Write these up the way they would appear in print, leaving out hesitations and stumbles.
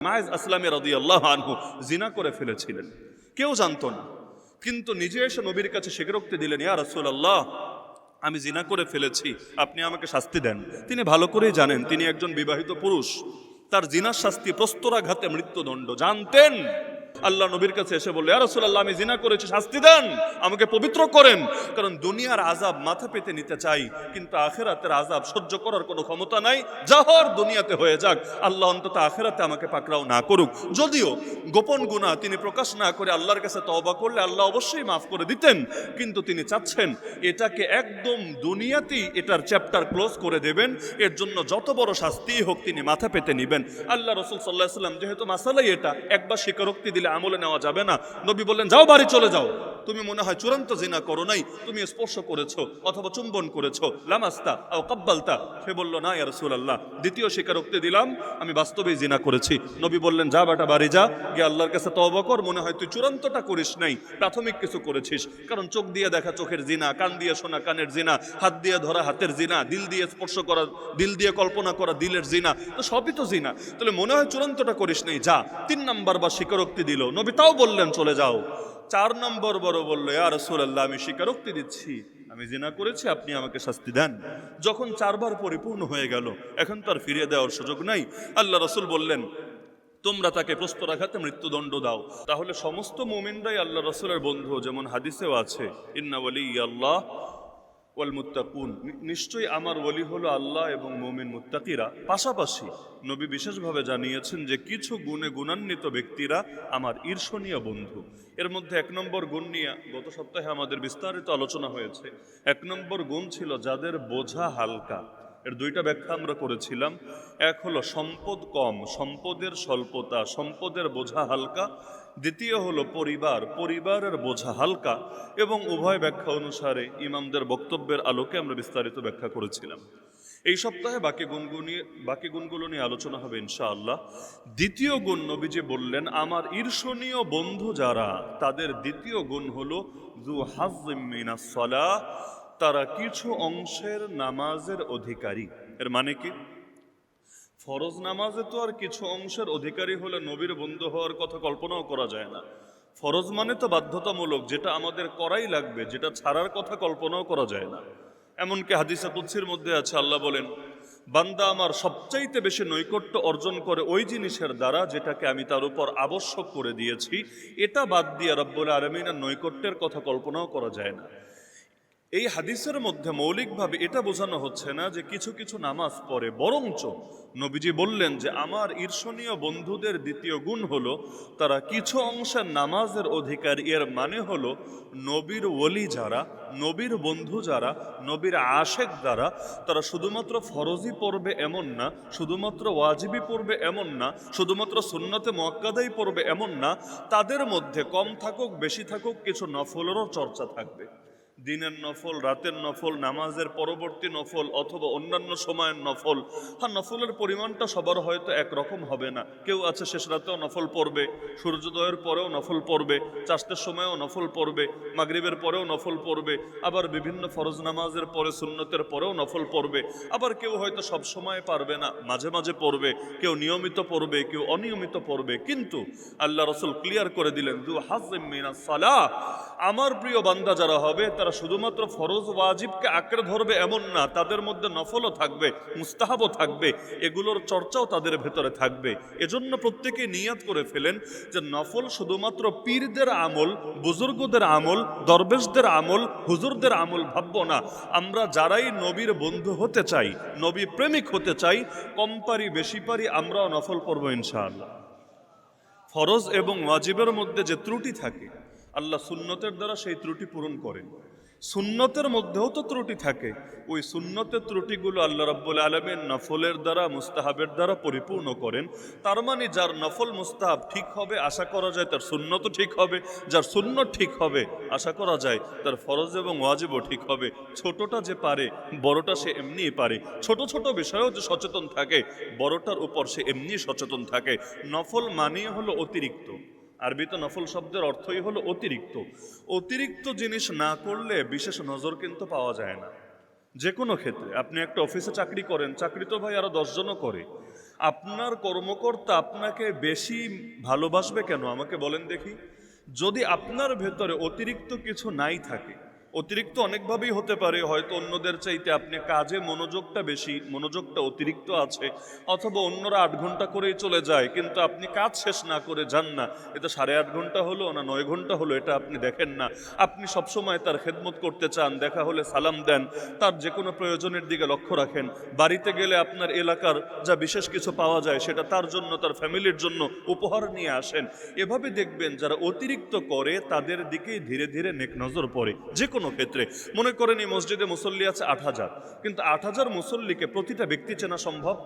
মাইজ আসলামী রাদিয়াল্লাহু আনহু জিনা করে ফেলেছিলেন, কেউ জানতো না, কিন্তু নিজে এসে নবীর কাছে স্বীকারোক্তি দিলেন, ইয়া রাসূলুল্লাহ, আমি জিনা করে ফেলেছি, আপনি আমাকে শাস্তি দেন। তিনি ভালো করেই জানেন তিনি একজন বিবাহিত পুরুষ, তার জিনার শাস্তি প্রস্তরাঘাতে মৃত্যুদণ্ড জানতেন। আল্লাহ নবীর কাছে এসে বলল, ইয়া রাসূলুল্লাহ, আমি জিনা করেছি, শাস্তি দেন, আমাকে পবিত্র করেন। কারণ দুনিয়ার আযাব মাথা পেতে নিতে চাই, কিন্তু আখিরাতের আযাব সহ্য করার কোনো ক্ষমতা নাই। যা হওয়ার দুনিয়াতে হয়ে যাক, আল্লাহ অন্তত আখিরাতে আমাকে পাকড়াও না করুক। যদিও গোপন গুনাহ তিনি প্রকাশ না করে আল্লাহর কাছে তওবা করলে আল্লাহ অবশ্যই মাফ করে দিতেন, কিন্তু তিনি চাচ্ছেন এটাকে একদম দুনিয়াতেই এটার চ্যাপ্টার ক্লোজ করে দেবেন। এর জন্য যত বড় শাস্তিই হোক তিনি মাথা পেতে নিবেন। আল্লাহ রাসূল সাল্লাল্লাহু আলাইহি ওয়াসাল্লাম যেহেতু মাসালাই এটা, একবার স্বীকারোক্তি দিলে আমলে নেওয়া যাবে না, নবী বললেন, যাও বাড়ি চলে যাও, তুমি মনে হয় চূড়ান্ত জিনা করো নাই, তুমি স্পর্শ করেছো অথবা চুম্বন করেছো, লামাস্তা আও কাব্বালতা। সে বলল, না ইয়া রাসূলুল্লাহ, দ্বিতীয় স্বীকারোক্তি দিলাম, আমি বাস্তবেই জিনা করেছি। নবী বললেন, যা বেটা বাড়ি যা, গিয়ে আল্লাহর কাছে তওবা কর, মনে হয় তুই চূড়ান্তটা করিস নাই, প্রাথমিক কিছু করেছিস। কারণ চোখ দিয়ে দেখা চোখের জিনা, কান দিয়ে শোনা কানের জিনা, হাত দিয়ে ধরা হাতের জিনা, দিল দিয়ে স্পর্শ করা, দিল দিয়ে কল্পনা করা দিলের জিনা, তো সবই তো জিনা। তাহলে মনে হয় চূড়ান্তটা করিস নাই, যা। 3 নাম্বার বা স্বীকারোক্তি দিল, নবী তাও বললেন চলে যাও। 4 নম্বর বড় বলল, ইয়া রাসূলুল্লাহ, আমি স্বীকারোক্তি দিচ্ছি আমি জিনা করেছি, আপনি আমাকে শাস্তি দেন। যখন 4 বার পরিপূর্ণ হয়ে গেল, এখন তার ফিরিয়ে দেওয়ার সুযোগ নাই। আল্লাহ রাসূল বললেন, তোমরা তাকে প্রস্তরাঘাতে মৃত্যুদণ্ড দাও। তাহলে সমস্ত মুমিনরাই আল্লাহ রাসূলের বন্ধু, যেমন হাদিসেও আছে, ইন্না ওয়ালিয়াল্লাহ ওয়াল মুত্তাকুন, নিশ্চয়ই আমার ওলি হলো আল্লাহ এবং মুমিন মুত্তাকিরা। পাশাপাশি নবী বিশেষভাবে জানিয়েছেন যে কিছু গুণে গুণান্বিত ব্যক্তিরা আমার ঈর্ষণীয় বন্ধু। এর মধ্যে 1 নম্বর গুণ নিয়ে গত সপ্তাহে আমাদের বিস্তারিত আলোচনা হয়েছে। 1 নম্বর গুণ ছিল যাদের বোঝা হালকা। এর 2টা ব্যাখ্যা আমরা করেছিলাম। এক হলো সম্পদ কম, সম্পদের স্বল্পতা, সম্পদের বোঝা হালকা। দ্বিতীয় হলো পরিবারের বোঝা হালকা। এবং উভয় ব্যাখ্যা অনুসারে ইমামদের বক্তব্যের আলোকে আমরা বিস্তারিত ব্যাখ্যা করেছিলাম। এই সপ্তাহে বাকি গুণগুলো নিয়ে আলোচনা হবে ইনশাআল্লাহ। দ্বিতীয় গুণ নবীজি বললেন, আমার ঈর্ষণীয় বন্ধু যারা, তাদের দ্বিতীয় গুণ হলো যু হাজ্জিম মিনাস সালাহ, তারা কিছু অংশের নামাজের অধিকারী। এর মানে কি? ফরজ নামাজে তো আর কিছু অংশের অধিকারী হলে নবীর বন্ধু হওয়ার কথা কল্পনাও করা যায় না। ফরজ মানে তো বাধ্যতামূলক, যেটা আমাদের করাই লাগবে, যেটা ছাড়ার কথা কল্পনাও করা যায় না। এমনকি হাদিসে কুদসির মধ্যে আছে, আল্লাহ বলেন, বান্দা আমার সবচাইতে বেশি নৈকট্য অর্জন করে ওই জিনিসের দ্বারা যেটাকে আমি তার উপর আবশ্যক করে দিয়েছি। এটা বাদ দিয়ে রব্বুল আলামিনের নৈকট্যের কথা কল্পনাও করা যায় না। এই হাদিসের মধ্যে মৌলিকভাবে এটা বোঝানো হচ্ছে না যে কিছু কিছু নামাজ পড়ে, বরঞ্চ নবীজি বললেন যে আমার ঈর্ষণীয় বন্ধুদের দ্বিতীয় গুণ হলো তারা কিছু অংশের নামাজের অধিকারী। এর মানে হলো নবীর ওলি যারা, নবীর বন্ধু যারা, নবীর আশেক যারা, তারা শুধুমাত্র ফরজই পড়বে এমন না, শুধুমাত্র ওয়াজিবই পড়বে এমন না, শুধুমাত্র সুন্নতে মুআক্কাদাই পড়বে এমন না, তাদের মধ্যে কম থাকুক বেশি থাকুক কিছু নফলেরও চর্চা থাকবে। দিনের নফল, রাতের নফল, নামাজের পরবর্তী নফল অথবা অন্যান্য সময়ের নফল। হ্যাঁ, নফলের পরিমাণটা সবার হয়তো একরকম হবে না। কেউ আছে শেষ রাতেও নফল পড়বে, সূর্যোদয়ের পরেও নফল পড়বে, চাষতের সময়ও নফল পড়বে, মাগরিবের পরেও নফল পড়বে, আবার বিভিন্ন ফরজ নামাজের পরে সুন্নতের পরেও নফল পড়বে। আবার কেউ হয়তো সব সময় পারবে না, মাঝে মাঝে পড়বে, কেউ নিয়মিত পড়বে, কেউ অনিয়মিত পড়বে। কিন্তু আল্লাহ রাসূল ক্লিয়ার করে দিলেন, যু হাজ্জিম মিনাস সালাহ, আমার প্রিয় বান্দা যারা হবে তারা শুধুমাত্র ফরজ ওয়াজিবকে আঁকড়ে ধরবে এমন না, তাদের মধ্যে নফলও থাকবে, মুস্তাহাবও থাকবে, এগুলোর চর্চাও তাদের ভেতরে থাকবে। এজন্য প্রত্যেকে নিয়াত করে ফেলেন যে নফল শুধুমাত্র পীরদের আমল, বুজুর্গদের আমল, দরবেশদের আমল, হুজুরদের আমল ভাববো না। আমরা যারাই নবীর বন্ধু হতে চাই, নবী প্রেমিক হতে চাই, কম পারি বেশি পারি আমরাও নফল পড়বো ইনশাআল্লাহ। ফরজ এবং ওয়াজিবের মধ্যে যে ত্রুটি থাকে, আল্লাহ সুন্নতের দ্বারা সেই ত্রুটি পূরণ করেন। সুন্নতের মধ্যেও তো ত্রুটি থাকে, ওই সুন্নতের ত্রুটিগুলো আল্লাহ রাব্বুল আলামিন নফলের দ্বারা, মুস্তাহাবের দ্বারা পরিপূর্ণ করেন। তার মানে যার নফল মুস্তাহাব ঠিক হবে আশা করা যায় তার সুন্নতও ঠিক হবে, যার সুন্নত ঠিক হবে আশা করা যায় তার ফরজ এবং ওয়াজিবও ঠিক হবে। ছোটটা যে পারে বড়টা সে এমনিই পারে, ছোট ছোট বিষয়েও যে সচেতন থাকে বড়টার উপর সে এমনি সচেতন থাকে। নফল মানেই হলো অতিরিক্ত। আরবিতে নফল শব্দের অর্থই হলো অতিরিক্ত। অতিরিক্ত জিনিস না করলে বিশেষ নজর কিন্তু পাওয়া যায় না। যে কোনো ক্ষেত্রে আপনি একটা অফিসে চাকরি করেন, চাকরি তো ভাই আরো 10 জনও করে। আপনার কর্মকর্তা আপনাকে বেশি ভালোবাসবে কেন আমাকে বলেন দেখি। যদি আপনার ভেতরে অতিরিক্ত কিছু নাই থাকে, অতিরিক্ত অনেকভাবেই হতে পারে, হয়তো অন্যদের চাইতে আপনি কাজে মনোযোগটা বেশি, মনোযোগটা অতিরিক্ত আছে, অথবা অন্যরা 8 ঘন্টা করেই চলে যায় কিন্তু আপনি কাজ শেষ না করে যান না, এটা 8.5 ঘন্টা হলো না 9 ঘন্টা হলো এটা আপনি দেখেন না। আপনি সবসময় তার খেদমত করতে চান, দেখা হলে সালাম দেন, তার যে কোনো প্রয়োজনের দিকে লক্ষ্য রাখেন, বাড়িতে গেলে আপনার এলাকার যা বিশেষ কিছু পাওয়া যায় সেটা তার জন্য, তার ফ্যামিলির জন্য উপহার নিয়ে আসেন। এভাবে দেখবেন যারা অতিরিক্ত করে তাদের দিকেই ধীরে ধীরে নেক নজর পড়ে। যে কোনো ক্ষেত্রে মনে করেন এই মসজিদে মুসল্লি আছে 8,000, কিন্তু 8,000 মুসল্লিকে প্রতিটা ব্যক্তি চেনা সম্ভব?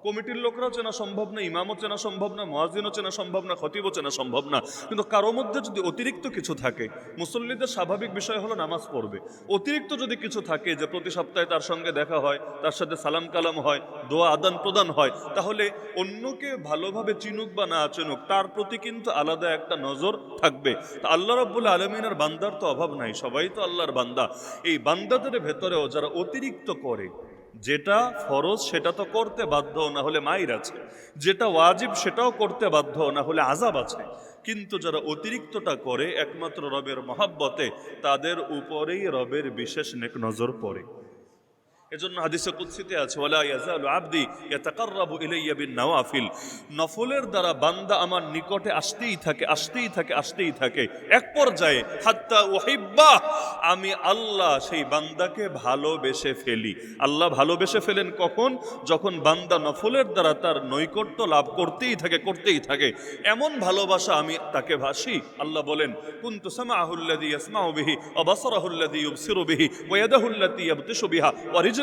কমিটির লোকরাও চেনা সম্ভব না, ইমামও চেনা সম্ভব না, মুয়াজ্জিনও চেনা সম্ভব না, খতিবও চেনা সম্ভব না। কিন্তু কারো মধ্যে যদি অতিরিক্ত কিছু থাকে, মুসল্লিদের স্বাভাবিক বিষয় হলো নামাজ পড়বে, অতিরিক্ত যদি কিছু থাকে যে প্রতি সপ্তাহে তার সঙ্গে দেখা হয়, তার সাথে সালাম কালাম হয়, দোয়া আদান প্রদান হয়, তাহলে অন্যকে ভালোভাবে চিনুক বা না চিনুক তার প্রতি কিন্তু আলাদা একটা নজর থাকবে। তা আল্লাহ রাব্বুল আলামিনের বান্দার তো অভাব নাই, সবাই তো আল্লাহর বান্দা। এই বান্দাদের ভেতরেও যারা অতিরিক্ত করে, যেটা ফরজ সেটা তো করতে বাধ্য, না হলে মাইর আছে, যেটা ওয়াজিব সেটাও করতে বাধ্য, না হলে আযাব আছে, কিন্তু যারা অতিরিক্তটা করে একমাত্র রবের মহাব্বতে তাদের উপরেই রবের বিশেষ নেক নজর পড়ে। এজন্য হাদিসে কুদসিতে আছে ওয়ালা ইয়াজালু আবদি ইয়াতাকাররাবু ইলাইয়া বিন-নওয়াফিল, নফলের দ্বারা বান্দা আমার নিকটে আসতেই থাকে, আসতেই থাকে, আসতেই থাকে, এক পর্যায়ে হাত্তা উহিব্বা, আমি আল্লাহ সেই বান্দাকে ভালোবেসে ফেলি। আল্লাহ ভালোবেসে ফেলেন কখন? যখন বান্দা নফলের দ্বারা তার নৈকট্য লাভ করতেই থাকে, করতেই থাকে। এমন ভালোবাসা আমি তাকে ভাসি, আল্লাহ বলেন কুনতু সামাআহুল্লাযী ইয়াসমাউ বিহি ওয়া বাসারাহুল্লাযী ইউবসিরু বিহি ওয়া ইয়াদাহুল্লাতী ইয়াবতিশু বিহা ওয়া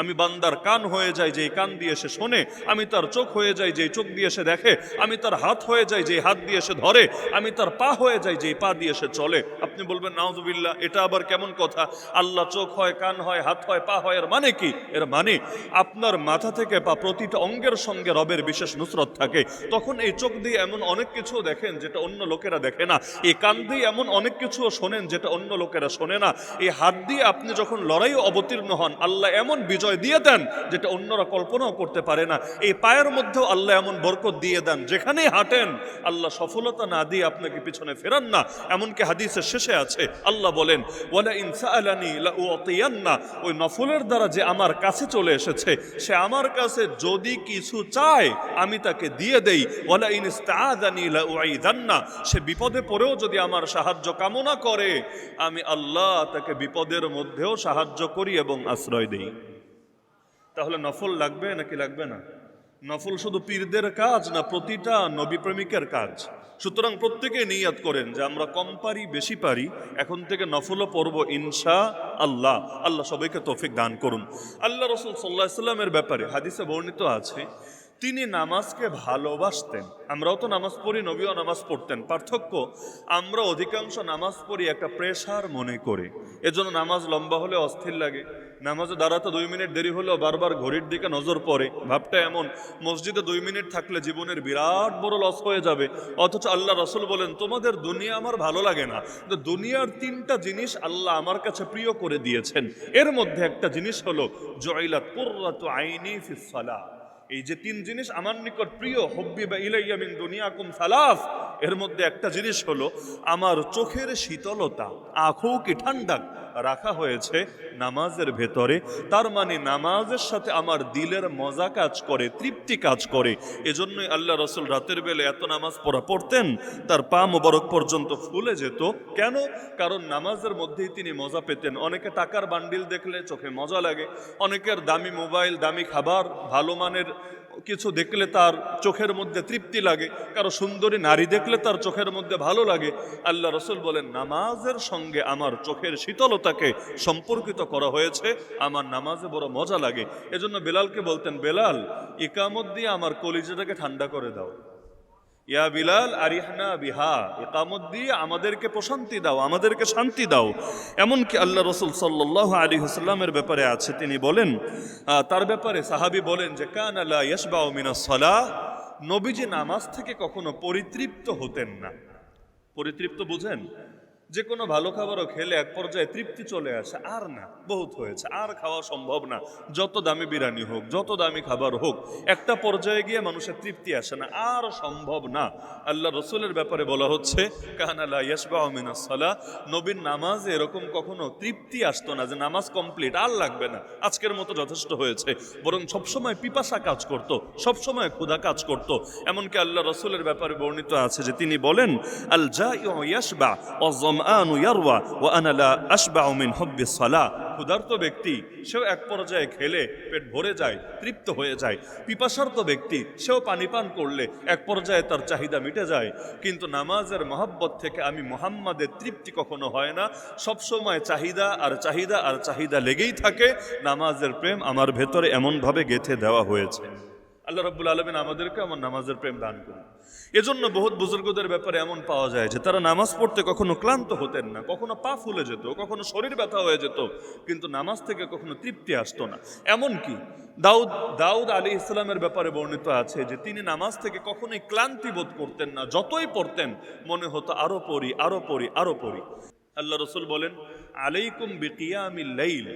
আমি বান্দার কান হয়ে যাই যে কান দিয়ে সে শোনে, আমি তার চোখ হয়ে যাই যে চোখ দিয়ে সে দেখে, আমি তার হাত হয়ে যাই যে হাত দিয়ে সে ধরে, আমি তার পা হয়ে যাই যে পা দিয়ে সে চলে। আপনি বলবেন নাউযুবিল্লাহ, এটা আবার কেমন কথা? আল্লাহ চোখ হয়, কান হয়, হাত হয়, পা হয়, এর মানে কি? এর মানে আপনার মাথা থেকে পা প্রতিটা অঙ্গের সঙ্গে রবের বিশেষ নুসরত থাকে। তখন এই চোখ দিয়ে এমন অনেক কিছু দেখেন যেটা অন্য লোকেরা দেখে না, এই কান দিয়ে এমন অনেক কিছু শোনেন যেটা অন্য লোকেরা শোনে না, এই হাত দিয়ে আপনি যখন লড়াই অবতীর্ণ হন আল্লাহ এমন বিজয় দিয়ে দেন যেটা অন্যরা কল্পনাও করতে পারে না। এই পায়ের মধ্যেও আল্লাহ এমন বরকত দিয়ে দেন, যেখানেই হাঁটেন আল্লাহ সফলতা না দিয়ে আপনাকে পিছনে ফেরান না। এমনকি হাদিসের শেষে আছে আল্লাহ বলেন ওয়ালা ইন সাআলানি লাউতিয়ান্না, ওই নফলের দ্বারা যে আমার কাছে চলে এসেছে সে আমার কাছে যদি কিছু চায় আমি তাকে দিয়ে দেই। ওয়ালা ইন ইস্তাআযানি লাউঈযান্না, সে বিপদে পড়েও যদি আমার সাহায্য কামনা করে আমি আল্লাহ তাকে বিপদের মধ্যেও সাহায্য করি এবং আশ্রয় দেই। তাহলে নফল লাগবে নাকি লাগবে না? নফল শুধু পীরদের কাজ না, প্রতিটা নবী প্রেমিকের কাজ। সুতরাং প্রত্যেকে নিয়াত করেন যে আমরা কম পারি বেশি পারি এখন থেকে নফলও পড়ব ইনশাআল্লাহ। আল্লাহ সবাইকে তৌফিক দান করুন। আল্লাহ রাসূল সাল্লাল্লাহু আলাইহি ওয়াসাল্লামের ব্যাপারে হাদিসে বর্ণিত আছে তিনি নামাজকে ভালোবাসতেন। আমরাও তো নামাজ পড়ি, নবীও নামাজ পড়তেন। পার্থক্য আমরা অধিকাংশ নামাজ পড়ি একটা প্রেশার মনে করে, এজন্য নামাজ লম্বা হলে অস্থির লাগে, নামাজে দাঁড়াতে 2 মিনিট দেরি হলেও বারবার ঘড়ির দিকে নজর পড়ে, ভাবটা এমন মসজিদে 2 মিনিট থাকলে জীবনের বিরাট বড় লস হয়ে যাবে। অথচ আল্লাহ রাসূল বলেন তোমাদের দুনিয়া আমার ভালো লাগে না, কিন্তু দুনিয়ার 3টা জিনিস আল্লাহ আমার কাছে প্রিয় করে দিয়েছেন। এর মধ্যে একটা জিনিস হলো জুইলাত কুররাতু আইনি ফিস সালাহ, এই যে 3 জিনিস আমার নিকট প্রিয়, হুব্বিবা ইলাইয়া মিন দুনিয়াকুম সালাস, এর মধ্যে একটা জিনিস হলো আমার চোখের শীতলতা, আঁখো কি ঠান্ডা রাখা হয়েছে নামাজের ভেতরে। তার মানে নামাজের সাথে আমার দিলের মজা কাজ করে, তৃপ্তি কাজ করে। এজন্যই আল্লাহ রাসূল রাতের বেলা এত নামাজ পড়তেন তার পা মোবারক পর্যন্ত ফুলে যেত। কেন? কারণ নামাজের মধ্যেই তিনি মজা পেতেন। অনেকে টাকার বান্ডিল দেখলে চোখে মজা লাগে, অনেকের দামি মোবাইল, দামি খাবার, ভালো মানের কিছু দেখলে তার চোখের মধ্যে তৃপ্তি লাগে, কারো সুন্দরী নারী দেখলে তার চোখের মধ্যে ভালো লাগে। আল্লাহ রাসূল বলেন নামাজের সঙ্গে আমার চোখের শীতলতাকে সম্পর্কিত করা হয়েছে, আমার নামাজে বড় মজা লাগে। এজন্য বেলালকে বলতেন বেলাল ইকামত দিয়ে আমার কলিজাটাকে ঠান্ডা করে দাও, ইয়া বিলাল আরিহনা বিহা, ইকামত দিয়ে আমাদেরকে প্রশান্তি দাও, আমাদেরকে শান্তি দাও। এমনকি আল্লাহ রাসূল সাল্লাল্লাহু আলাইহি ওয়াসাল্লামের ব্যাপারে আছে, তিনি বলেন তার ব্যাপারে সাহাবী বলেন যে কানা লা ইয়াশবাউ মিনাস সালাহ, নবীজি নামাজ থেকে কখনো পরিতৃপ্ত হতেন না। পরিতৃপ্ত বুঝেন? যে কোনো ভালো খাবারও খেলে এক পর্যায়ে তৃপ্তি চলে আসে, আর না বহুত হয়েছে, আর খাওয়া সম্ভব না। যত দামি বিরিয়ানি হোক, যত দামি খাবার হোক, একটা পর্যায়ে গিয়ে মানুষের তৃপ্তি আসে না, আর সম্ভব না। আল্লাহ রসুলের ব্যাপারে বলা হচ্ছে কানা লা ইয়াশবাউ মিনাস সালাহ, নবীর নামাজে এরকম কখনো তৃপ্তি আসতো না যে নামাজ কমপ্লিট, আর লাগবে না, আজকের মতো যথেষ্ট হয়েছে, বরং সবসময় পিপাসা কাজ করত, সবসময় ক্ষুধা কাজ করত। এমনকি আল্লাহ রসুলের ব্যাপারে বর্ণিত আছে যে তিনি বলেন আল জাইউ ইয়াশবা ওয়া যামআনু ইয়ারওয়া ওয়া আনা লা আশবাউ মিন হুব্বিস সালাহ। ক্ষুধার্ত ব্যক্তি সেও এক পর্যায়ে খেলে পেট ভরে যায়, তৃপ্ত হয়ে যায়। পিপাসার্ত ব্যক্তি সেও পানি পান করলে এক পর্যায়ে তার চাহিদা মিটে যায়। কিন্তু নামাজের মহব্বত থেকে আমি মুহাম্মাদের তৃপ্তি কখনো হয় না, সবসময় চাহিদা আর চাহিদা আর চাহিদা লেগেই থাকে। নামাজের প্রেম আমার ভেতরে এমনভাবে গেঁথে দেওয়া হয়েছে। আল্লাহ রাব্বুল আলামিন আমাদেরকে আমার নামাজের প্রেম দান করুন। এজন্য বহুত বুজুর্গদের ব্যাপারে এমন পাওয়া যায় যে তারা নামাজ পড়তে কখনো ক্লান্ত হতেন না, কখনো পা ফুলে যেত, কখনো শরীর ব্যথা হয়ে যেত, কিন্তু নামাজ থেকে কখনো তৃপ্তি আসতো না। এমনকি দাউদ আলাইহিস সালামের ব্যাপারে বর্ণিত আছে যে তিনি নামাজ থেকে কখনোই ক্লান্তি বোধ করতেন না, যতই পড়তেন মনে হতো আরো পড়ি, আরো পড়ি, আরো পড়ি। আল্লাহ রসুল বলেন আলাইকুম বিকিয়ামিল লাইল,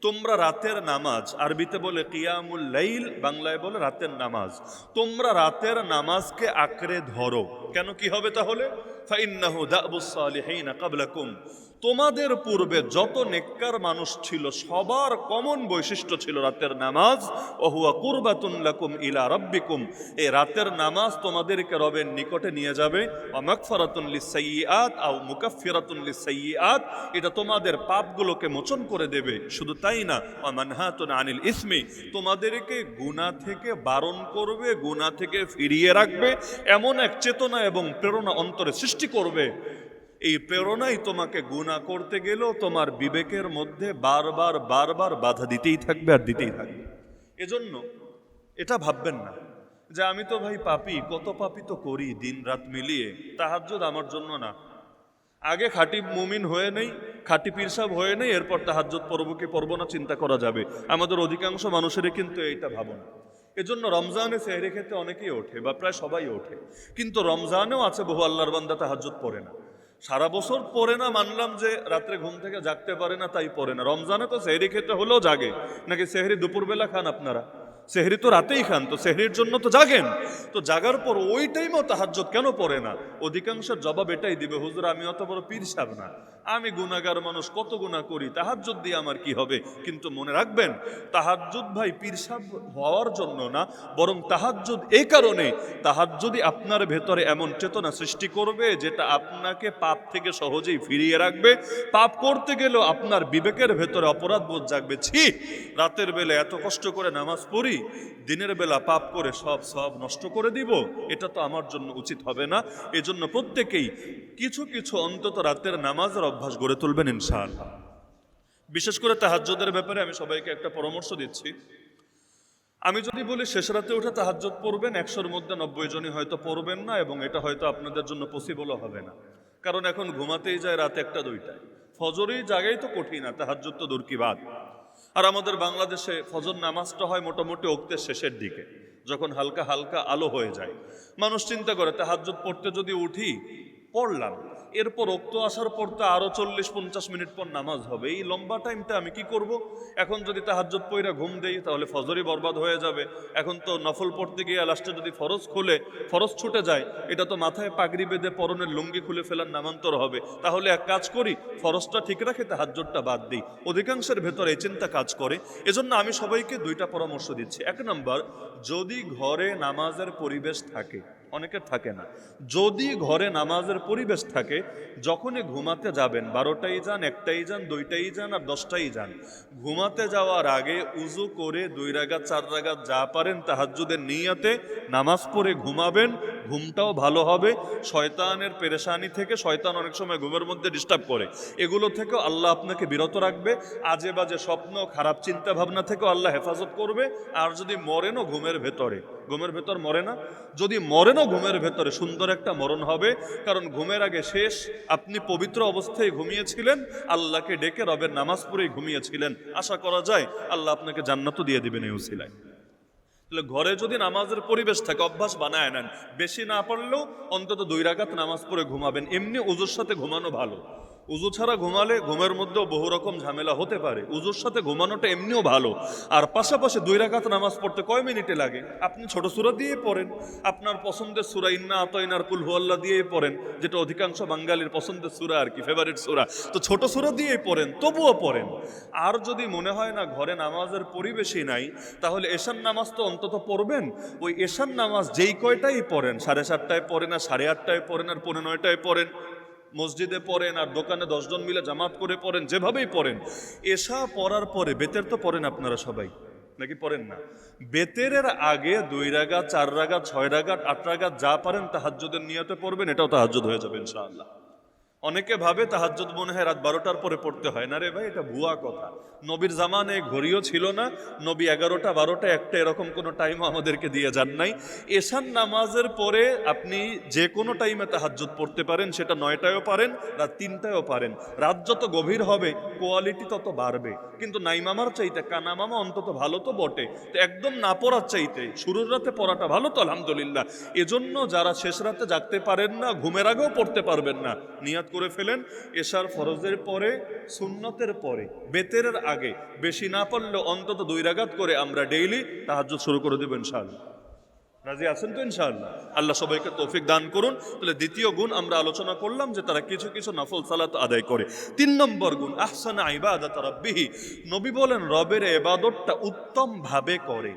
তোমরা রাতের নামাজ, আরবিতে বলে কিয়ামুল লাইল, বাংলায় বলে রাতের নামাজ, তোমরা রাতের নামাজকে আঁকড়ে ধরো। কেন, কি হবে তাহলে? ফাইন্নাহু দাবুস সালিহিনা ক্বাবলাকুম, তোমাদের পূর্বে যত নেককার মানুষ ছিল সবার কমন বৈশিষ্ট্য ছিল রাতের নামাজ। ওহুয়া কুরবাতুন লাকুম ইলা রাব্বিকুম, এই রাতের নামাজ তোমাদেরকে রবের নিকটে নিয়ে যাবে। ওয়া মাগফিরাতুন লিস-সাইয়্যাত আও মুকাফফিরাতুন লিস-সাইয়্যাত, এটা তোমাদের পাপগুলোকে মোচন করে দেবে। শুধু তাই না, ওয়া মানহাতুন আনিল ইসমি, তোমাদেরকে গুনাহ থেকে বারণ করবে, গুনাহ থেকে ফিরিয়ে রাখবে, এমন এক চেতনা এবং প্রেরণা অন্তরে সৃষ্টি করবে। এই প্রেরণাই তোমাকে গুনাহ করতে গেলেও তোমার বিবেকের মধ্যে বারবার বারবার বাধা দিতেই থাকবে আর দিতেই থাকবে। এজন্য এটা ভাববেন না যে আমি তো ভাই পাপী, কত পাপী তো করি দিন রাত মিলিয়ে, তাহাজ্জুদ আমার জন্য না। আগে খাঁটি মুমিন হয়ে নেই, খাঁটি পীরসাব হয়ে নেই, এরপর তাহাজ্জুদ পড়ব কি পড়ব না চিন্তা করা যাবে। আমাদের অধিকাংশ মানুষেরই কিন্তু এইটা ভাবনা। এজন্য রমজানে সেহরি খেতে অনেকেই ওঠে বা প্রায় সবাই ওঠে, কিন্তু রমজানেও আছে বহু আল্লাহর বান্দা তাহাজ্জুদ পড়ে না। সারা বছর পড়ে না মানলাম যে রাত্রে ঘুম থেকে জাগতে পারে না তাই পড়ে না, রমজানে তো সেহরি খেতে হলেও জাগে। নাকি সেহরি দুপুরবেলা খান আপনারা? সেহরি তো রাতেই খান, তো সেহরির জন্য তো জাগেন। তো জাগার পর ওই টাইমেও তাহাজ্জুদ কেন পড়ে না? অধিকাংশের জবাব এটাই দিবে, হুজুর আমি অত বড় পীর সাহেব না, আমি গুনাহগার মানুষ, কত গুনাহ করি, তাহাজ্জুদ দিয়ে আমার কি হবে? কিন্তু মনে রাখবেন, তাহাজ্জুদ ভাই পীর সাহেব হওয়ার জন্য না, বরং তাহাজ্জুদ এই কারণে, তাহাজ্জুদই আপনার ভেতরে এমন চেতনা সৃষ্টি করবে যেটা আপনাকে পাপ থেকে সহজেই ফিরিয়ে রাখবে। পাপ করতে গেলেও আপনার বিবেকের ভেতরে অপরাধ বোধ জাগবে, ছি রাতের বেলা এত কষ্ট করে নামাজ পড়ি, দিনের বেলা পাপ করে সব নষ্ট করে দিব, এটা তো আমার জন্য উচিত হবে না। এজন্য প্রত্যেকেই কিছু কিছু অন্তত রাতের নামাজের অভ্যাস গড়ে তুলবেন ইনশাআল্লাহ। বিশেষ করে তাহাজ্জুদের ব্যাপারে আমি সবাইকে একটা পরামর্শ দিচ্ছি। আমি যদি বলি শেষ রাতে উঠে তাহাজ্জুদ পড়বেন, 100-র মধ্যে 90 জনই হয়তো পড়বেন না, এবং এটা হয়তো আপনাদের জন্য পসিবলও হবে না। কারণ এখন ঘুমাতেই যায় রাত 1টা-2টায়, ফজরেই জাগাই তো কঠিন, আর তাহাজ্জুদ তো দূর কি বাদ। আর আমাদের বাংলাদেশে ফজর নামাজটা হয় মোটামুটি ওক্তের শেষের দিকে, যখন হালকা হালকা আলো হয়ে যায়। মানুষ চিন্তা করে তাহাজ্জুদ পড়তে যদি উঠি, পড়লাম, এরপর ওক্ত আসার পর তো আরো 40-50 মিনিট পর নামাজ হবে, এই লম্বা টাইমটা আমি কি করব? এখন যদি তাহাজ্জুদ পইরা ঘুম দেই তাহলে ফজরই বরবাদ হয়ে যাবে। এখন তো নফল পড়তে গিয়ে লাস্টে যদি ফরজ ছুটে যায়, এটা তো মাথায় পাগড়ি বেঁধে পরনের লুঙ্গি খুলে ফেলার নামান্তর হবে। তাহলে এক কাজ করি, ফরজটা ঠিক রাখে তাহাজ্জুদটা বাদ দিই। অধিকাংশের ভেতরে এই চিন্তা কাজ করে। এজন্য আমি সবাইকে 2টা পরামর্শ দিচ্ছি। 1 নম্বর, যদি ঘরে নামাজের পরিবেশ থাকে, অনেকের থাকে না, যদি ঘরে নামাজের পরিবেশ থাকে, যখনই ঘুমাতে যাবেন, 12টাই যান, 1টাই যান, 2টাই যান আর 10টাই যান, ঘুমাতে যাওয়ার আগে উজু করে 2 রাকাত 4 রাকাত যা পারেন তাহাজ্জুদের নিয়তে নামাজ পড়ে ঘুমাবেন। ঘুমটাও ভালো হবে। শয়তানের পেরেশানি থেকে, শয়তান অনেক সময় ঘুমের মধ্যে ডিস্টার্ব করে, এগুলো থেকেও আল্লাহ আপনাকে বিরত রাখবে। আজে বাজে স্বপ্ন, খারাপ চিন্তা ভাবনা থেকেও আল্লাহ হেফাজত করবে। আর যদি মরেনও ঘুমের ভেতর মরে না, যদি মরেনও ঘুমের ভেতরে, সুন্দর একটা মরণ হবে। কারণ ঘুমের আগে শেষ আপনি পবিত্র অবস্থায় ঘুমিয়েছিলেন, আল্লাহকে ডেকে রবের নামাজ পড়েই ঘুমিয়েছিলেন। আশা করা যায় আল্লাহ আপনাকে জান্নাতও দিয়ে দিবেন এই উসিলায়। তাহলে ঘরে যদি নামাজের পরিবেশ থাকে, অভ্যাস বানায় নেন, বেশি না পারলেও অন্তত 2 রাকাত নামাজ পড়ে ঘুমাবেন। এমনি উজুর সাথে ঘুমানো ভালো। উজু ছাড়া ঘুমালে ঘুমের মধ্যেও বহু রকম ঝামেলা হতে পারে। উজুর সাথে ঘুমানোটা এমনিও ভালো। আর পাশাপাশি 2 রাকাত নামাজ পড়তে কয় মিনিটে লাগে? আপনি ছোট সূরা দিয়ে পড়েন, আপনার পছন্দের সূরা ইন্না আতাইনার কুল হুয়াল্লাহ দিয়েই পড়েন, যেটা অধিকাংশ বাঙালির পছন্দের সূরা আর কি, ফেভারিট সূরা। তো ছোট সূরা দিয়েই পড়েন, তবুও পড়েন। আর যদি মনে হয় না ঘরে নামাজের পরিবেশই নাই, তাহলে এশার নামাজ তো অন্তত পড়বেন। ওই এশার নামাজ যেই কয়টাই পড়েন, 7:30টায় পড়েন আর 8:30টায় পড়েন আর 9:45টায় পড়েন, মসজিদে পড়েন আর দোকানে 10 জন মিলে জামাত করে পড়েন, যেভাবেই পড়েন, এশা পড়ার পরে বেতের তো পড়েন আপনারা সবাই, নাকি পড়েন না? বেতেরের আগে 2 রাকাত, 4 রাকাত, 6 রাকাত, 8 রাকাত যা পারেন তাহাজ্জুদের নিয়তে পড়বেন, এটাও তাহাজ্জুদ হয়ে যাবে ইনশাআল্লাহ। অনেকে ভাবে তাহাজ্জুদ মনে হয় রাত 12টার পরে পড়তে হয়, না রে ভাই, এটা ভুয়া কথা। নবীর জামানে ঘড়িও ছিল না, নবী 11টা, 12টা, 1টা এরকম কোনো টাইমও আমাদেরকে দিয়ে যান নাই। এশার নামাজের পরে আপনি যে কোনো টাইমে তাহাজ্জুদ পড়তে পারেন, সেটা 9টায়ও পারেন, রাত 3টায়ও পারেন। রাত যত গভীর হবে কোয়ালিটি তত বাড়বে। কিন্তু নাইমামার চাইতে কানামামা অন্তত ভালো তো বটে, তো একদম না পড়ার চাইতে শুরুর রাতে পড়াটা ভালো তো আলহামদুলিল্লাহ। এজন্য যারা শেষ রাতে জাগতে পারেন না, ঘুমের আগেও পড়তে পারবেন না, নিয়াত করে ফেলেন এশার ফরজের পরে, সুন্নতের পরে, বেতেরের আগে, বেশি না পারলেও অন্তত 2 রাকাত করে আমরা ডেইলি তাহাজ্জুদ শুরু করে দেব ইনশাআল্লাহ। রাজি আছেন তো ইনশাআল্লাহ? আল্লাহ সবাইকে তৌফিক দান করুন। তাহলে দ্বিতীয় গুণ আমরা আলোচনা করলাম যে তারা কিছু কিছু নফল সালাত আদায় করে। 3 নম্বর গুণ, আহসানা ইবাদাত রাব্বিহি। নবী বলেন রবের ইবাদতটা উত্তম ভাবে করে।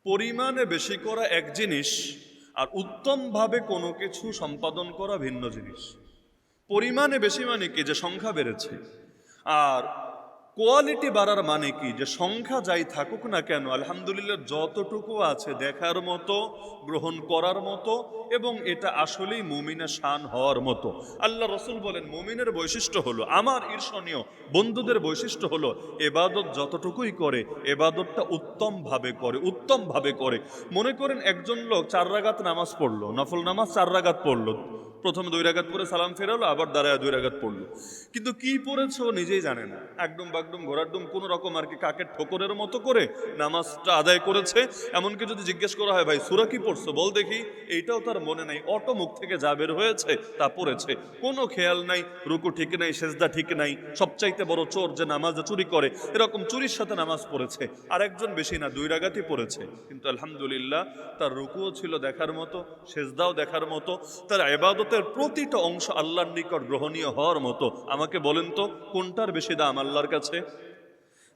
পরিমাণে বেশি করা এক জিনিস, আর উত্তম ভাবে কোনো কিছু সম্পাদন করা ভিন্ন জিনিস। পরিমাণে বেশি মানে কি? যে সংখ্যা বেড়েছে। আর কোয়ালিটি বাড়ার মানে কি? যে সংখ্যা যাই থাকুক না কেন, আলহামদুলিল্লাহ যতটুকু আছে দেখার মতো, গ্রহণ করার মতো, এবং এটা আসলেই মুমিনের শান হওয়ার মতো। আল্লাহ রসুল বলেন মুমিনের বৈশিষ্ট্য হলো, আমার ঈর্ষণীয় বন্ধুদের বৈশিষ্ট্য হলো, এবাদত যতটুকুই করে এবাদতটা উত্তম ভাবে করে, উত্তম ভাবে করে। মনে করেন একজন লোক 4 রাকাত নামাজ পড়লো, নফল নামাজ 4 রাকাত পড়লো, প্রথমে 2 রাকাত পরে সালাম ফেরালো, আবার দাঁড়ায় 2 রাকাত পড়লো, কিন্তু কি পড়েছে ও নিজেই জানে না। একদম বাগডুম ঘোরাডুম কোন রকম আর কি কাকের ঠোকরের মতো করে নামাজটা আদায় করেছে। এমনকি যদি জিজ্ঞেস করা হয় ভাই সূরা কি পড়ছো, বল দেখি, এইটাও তার মনে নাই, অটো মুখ থেকে যা বের হয়েছে তা পড়েছে, কোনো খেয়াল নাই, রুকু ঠিক নাই, সেজদা ঠিক নাই। সবচাইতে বড় চোর যে নামাজে চুরি করে, এরকম চুরির সাথে নামাজ পড়েছে। আর একজন বেশি না, 2 রাকাতই পড়েছে, কিন্তু আলহামদুলিল্লাহ তার রুকুও ছিল দেখার মতো, সেজদাও দেখার মতো, তার ইবাদতের প্রতিটা অংশ আল্লাহর নিকট গ্রহণীয় হওয়ার মতো। আমাকে বলেন তো কোনটার বেশি দাম আল্লাহর কাছে?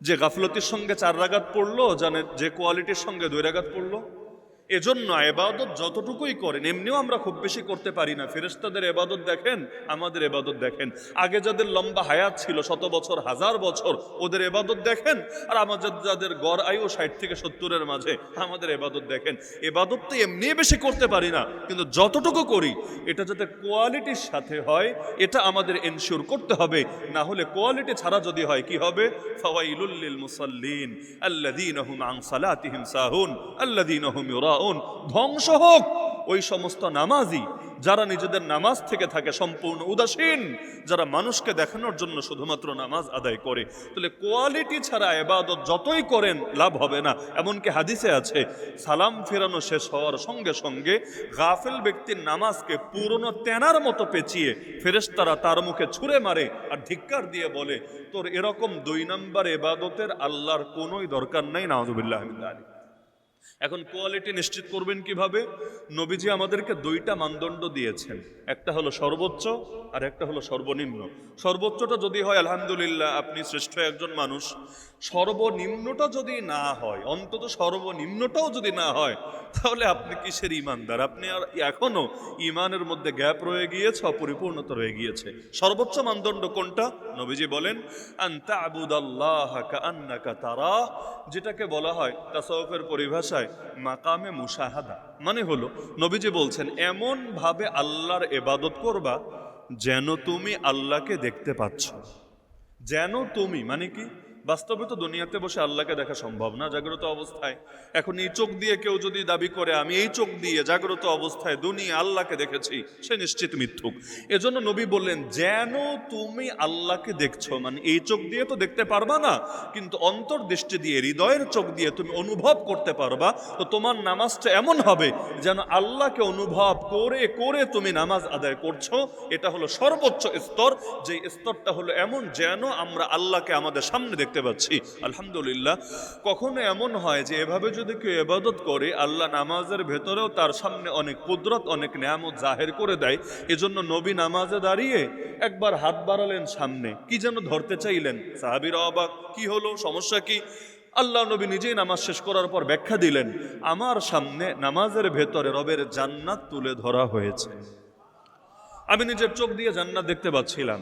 যে গাফলতির সঙ্গে 4 রাকাত পড়লো, জানে যে কোয়ালিটির সঙ্গে 2 রাকাত পড়লো। এজন্য ইবাদত যতটুকুই করেন, এমনিও আমরা খুব বেশি করতে পারি না। ফেরেশতাদের ইবাদত দেখেন, আমাদের ইবাদত দেখেন। আগে যাদের লম্বা হায়াত ছিল, 100 বছর, 1000 বছর, ওদের ইবাদত দেখেন। আর আমাদের যাদের গড় আয়ু 60 থেকে 70-এর মাঝে, আমাদের ইবাদত দেখেন। ইবাদত তো এমনি বেশি করতে পারি না, কিন্তু যতটুকু করি এটা যাতে কোয়ালিটির সাথে হয়, এটা আমাদের এনশিওর করতে হবে। না হলে কোয়ালিটি ছাড়া যদি হয়, কি হবে? ফাওয়াইলুল লিল মুসাল্লিন আল্লাযীনা হুম আন সালাতিহিম সাহুন আল্লাযীনা হুম ইউরাউন। ধ্বংস হোক ওই সমস্ত নামাজি যারা নিজেদের নামাজ থেকে থাকে সম্পূর্ণ উদাসীন, যারা মানুষকে দেখানোর জন্য শুধুমাত্র নামাজ আদায় করে। তাহলে কোয়ালিটি ছাড়া ইবাদত যতই করেন লাভ হবে না। এমনকি হাদিসে আছে, সালাম ফেরানো শেষ হওয়ার সঙ্গে সঙ্গে গাফেল ব্যক্তির নামাজকে পুরনো তেনার মতো পেঁচিয়ে ফেরেশতারা তার মুখে ছুঁড়ে মারে আর ধিক্কার দিয়ে বলে, তোর এরকম 2 নম্বর ইবাদতের আল্লাহর কোনোই দরকার নাই। নাউযুবিল্লাহি মিন যালিক। এখন কোয়ালিটি নিশ্চিত করবেন কিভাবে? নবীজি আমাদেরকে 2টা মানদণ্ড দিয়েছেন, একটা হলো সর্বোচ্চ আর একটা হলো সর্বনিম্ন। সর্বোচ্চটা যদি হয় আলহামদুলিল্লাহ আপনি শ্রেষ্ঠ একজন মানুষ, সর্বনিম্নটা যদি না হয়, অন্তত সর্বনিম্নটাও যদি না হয়, তাহলে আপনি কিসের ইমানদার? আপনি আর এখনো ইমানের মধ্যে গ্যাপ রয়ে গিয়েছে, অপরিপূর্ণতা রয়ে গিয়েছে। সর্বোচ্চ মানদণ্ড কোনটা? নবীজি বলেন আন তা'বুদাল্লাহা কাআন্নাকা তারাহ, যেটাকে বলা হয় তাসাউফের পরিভাষায় মাকামে মুশাহাদা। মানে হলো নবীজি বলছেন এমন ভাবে আল্লাহর ইবাদত করবা যেন তুমি আল্লাহকে দেখতে পাচ্ছ। যেন তুমি মানে কি? বাস্তবে তো দুনিয়াতে বসে আল্লাহকে দেখা সম্ভব না জাগ্রত অবস্থায়। এখন এই চোখ দিয়ে কেউ যদি দাবি করে আমি এই চোখ দিয়ে জাগ্রত অবস্থায় দুনিয়া আল্লাহকে দেখেছি, সে নিশ্চিত মিথ্যুক। এজন্য নবী বললেন, যেন তুমি আল্লাহকে দেখছো, মানে এই চোখ দিয়ে তো দেখতে পারবা না, কিন্তু অন্তর্দৃষ্টি দিয়ে হৃদয়ের চোখ দিয়ে তুমি অনুভব করতে পারবা। তো তোমার নামাজটা এমন হবে যেন আল্লাহকে অনুভব করে করে তুমি নামাজ আদায় করছো। এটা হলো সর্বোচ্চ স্তর, যে স্তরটা হলো এমন যেন আমরা আল্লাহকে আমাদের সামনে দেখতে পাচ্ছি। আলহামদুলিল্লাহ, কখনো এমন হয় যে এভাবে যদি কেউ ইবাদত করে, আল্লাহ নামাজের ভেতরেও তার সামনে অনেক কুদরত, অনেক নেয়ামত জাহের করে দেয়। এজন্য নবী নামাজে দাঁড়িয়ে একবার হাত বাড়ালেন সামনে, কি যেন ধরতে চাইলেন। সাহাবীরা অবাক, কি হলো, সমস্যা কি? আল্লাহ নবী নিজেই নামাজ শেষ করার পর ব্যাখ্যা দিলেন, আমার সামনে নামাজের ভেতরে রবের জান্নাত তুলে ধরা হয়েছে। আমি নিজের চোখ দিয়ে জান্নাত দেখতে পাচ্ছিলাম।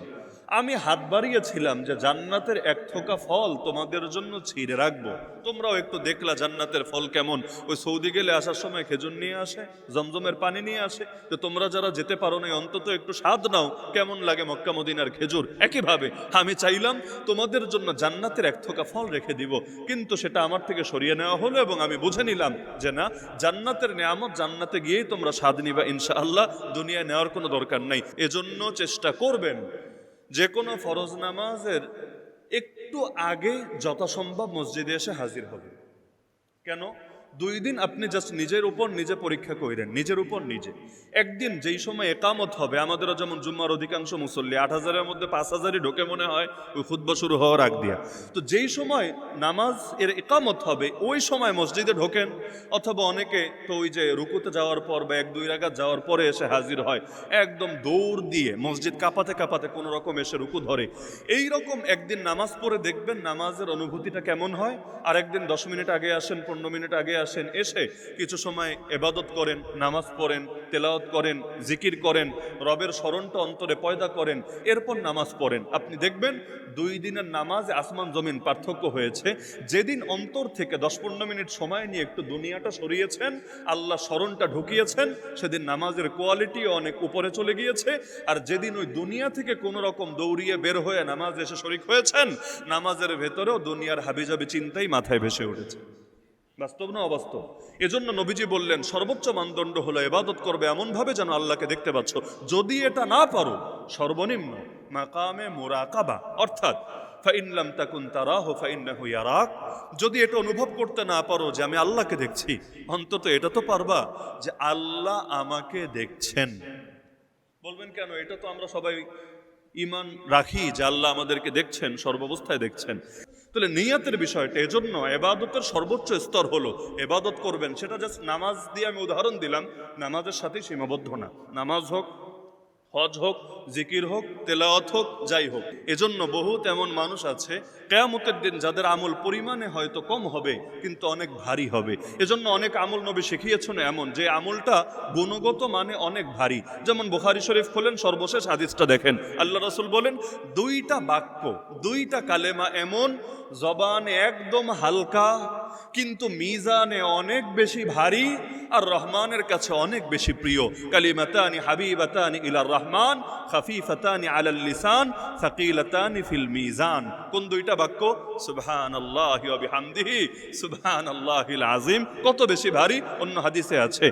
আমি হাত বাড়িয়েছিলাম যে জান্নাতের এক থোকা ফল তোমাদের জন্য ছিঁড়ে রাখবো। তোমরাও একটু দেখলা জান্নাতের ফল কেমন। ওই সৌদি গেলে আসার সময় খেজুর নিয়ে আসে, জমজমের পানি নিয়ে আসে, তো তোমরা যারা যেতে পারো না অন্তত একটু স্বাদ নাও, কেমন লাগে মক্কা মদিনার খেজুর। একইভাবে আমি চাইলাম তোমাদের জন্য জান্নাতের এক থোকা ফল রেখে দিব, কিন্তু সেটা আমার থেকে সরিয়ে নেওয়া হলো এবং আমি বুঝে নিলাম যে না, জান্নাতের নেয়ামত জান্নাতে গিয়েই তোমরা স্বাদ নিবা ইনশাআল্লাহ, দুনিয়ায় নেওয়ার কোনো দরকার নাই। এজন্য চেষ্টা করবেন যে কোনো ফরজ নামাজের একটু আগে যথাসম্ভব মসজিদে এসে হাজির হবে। কেন? 2 দিন আপনি জাস্ট নিজের উপর নিজে পরীক্ষা করেন, নিজের উপর নিজে। একদিন যেই সময় একামত হবে, আমাদেরও যেমন জুম্মার অধিকাংশ মুসল্লি 8,000-এর মধ্যে 5,000-ই ঢোকে মনে হয় ওই খুতবা শুরু হওয়ার আগ দিয়া। তো যেই সময় নামাজ এর একামত হবে ওই সময় মসজিদে ঢোকেন, অথবা অনেকে তো ওই যে রুকুতে যাওয়ার পর বা 1-2 রাকাত যাওয়ার পরে এসে হাজির হয়, একদম দৌড় দিয়ে মসজিদ কাঁপাতে কাঁপাতে কোনো রকম এসে রুকু ধরে। এই রকম একদিন নামাজ পড়ে দেখবেন নামাজের অনুভূতিটা কেমন হয়। আর একদিন 10 মিনিট আগে আসেন, 15 মিনিট আগে আসেন, এসে কিছু সময় ইবাদত করেন, নামাজ পড়েন, তেলাওয়াত করেন, জিকির করেন, রবের স্মরণটা অন্তরে পয়দা করেন, এরপর নামাজ পড়েন। আপনি দেখবেন 2 দিনের নামাজে আসমান জমিন পার্থক্য হয়েছে। যেদিন অন্তর থেকে 10-15 মিনিট সময় নিয়ে একটু দুনিয়াটা সরিয়েছেন, আল্লাহ স্মরণটা ঢুকিয়েছেন, সেদিন নামাজের কোয়ালিটি অনেক উপরে চলে গিয়েছে। আর যেদিন ওই দুনিয়া থেকে কোনো রকম দৌড়িয়ে বের হয়ে নামাজ এসে শরীক হয়েছেন, নামাজের ভেতরেও দুনিয়ার হাবিজাবি চিন্তাই মাথায় ভেসে উঠেছে। বাস্তব না অবাস্তব? এজন্য নবীজি বললেন সর্বোচ্চ মানদণ্ড হলো ইবাদত করবে এমন ভাবে যেন আল্লাহকে দেখতে পাচ্ছ। যদি এটা না পারো, সর্বনিম্ন মাকামে মুরাকাবা, অর্থাৎ ফাইন লাম তাকুন তারাহু ফাইন্নাহু ইয়ারাক, যদি এটা অনুভব করতে না পারো যে আমি আল্লাহকে দেখছি, অন্তত এটা তো পারবা যে আল্লাহ আমাকে দেখছেন। বলবেন কেন? এটা তো আমরা সবাই ঈমান রাখি যে আল্লাহ আমাদেরকে দেখছেন, সর্বাবস্থায় দেখছেন। তাহলে নিয়তের বিষয়টা, এজন্য ইবাদতের সর্বোচ্চ স্তর হলো ইবাদত করবেন। সেটা জাস্ট নামাজ দিয়ে আমি উদাহরণ দিলাম, নামাজের সাথেই সীমাবদ্ধ না। নামাজ হোক, হজ হোক, জিকির হোক, তেলাওয়াত হোক, যাই হোক। এজন্য বহুত এমন মানুষ আছে কিয়ামতের দিন যাদের আমল পরিমাণে হয়তো কম হবে কিন্তু অনেক ভারী হবে। এজন্য অনেক আমল নবী শিখিয়েছেন এমন যে আমলটা গুণগত মানে অনেক ভারী। যেমন বুখারী শরীফ খোলেন, সর্বশেষ হাদিসটা দেখেন, আল্লাহ রাসূল বলেন 2টা বাক্য, 2টা কালেমা এমন জবানে একদম হালকা কিন্তু মিজানে অনেক বেশি ভারী আর রহমানের কাছে অনেক বেশি প্রিয়। কালিমাতানি হাবিবাতানি ইলার রহমান খাফিফাতানি আলাল লিসান সাকিলাতানি ফিল মিজান। কোন 2টা বাক্য? সুবহানাল্লাহি ওয়া বিহামদিহি সুবহানাল্লাহিল আযীম। কত বেশি ভারী? অন্য হাদিসে আছে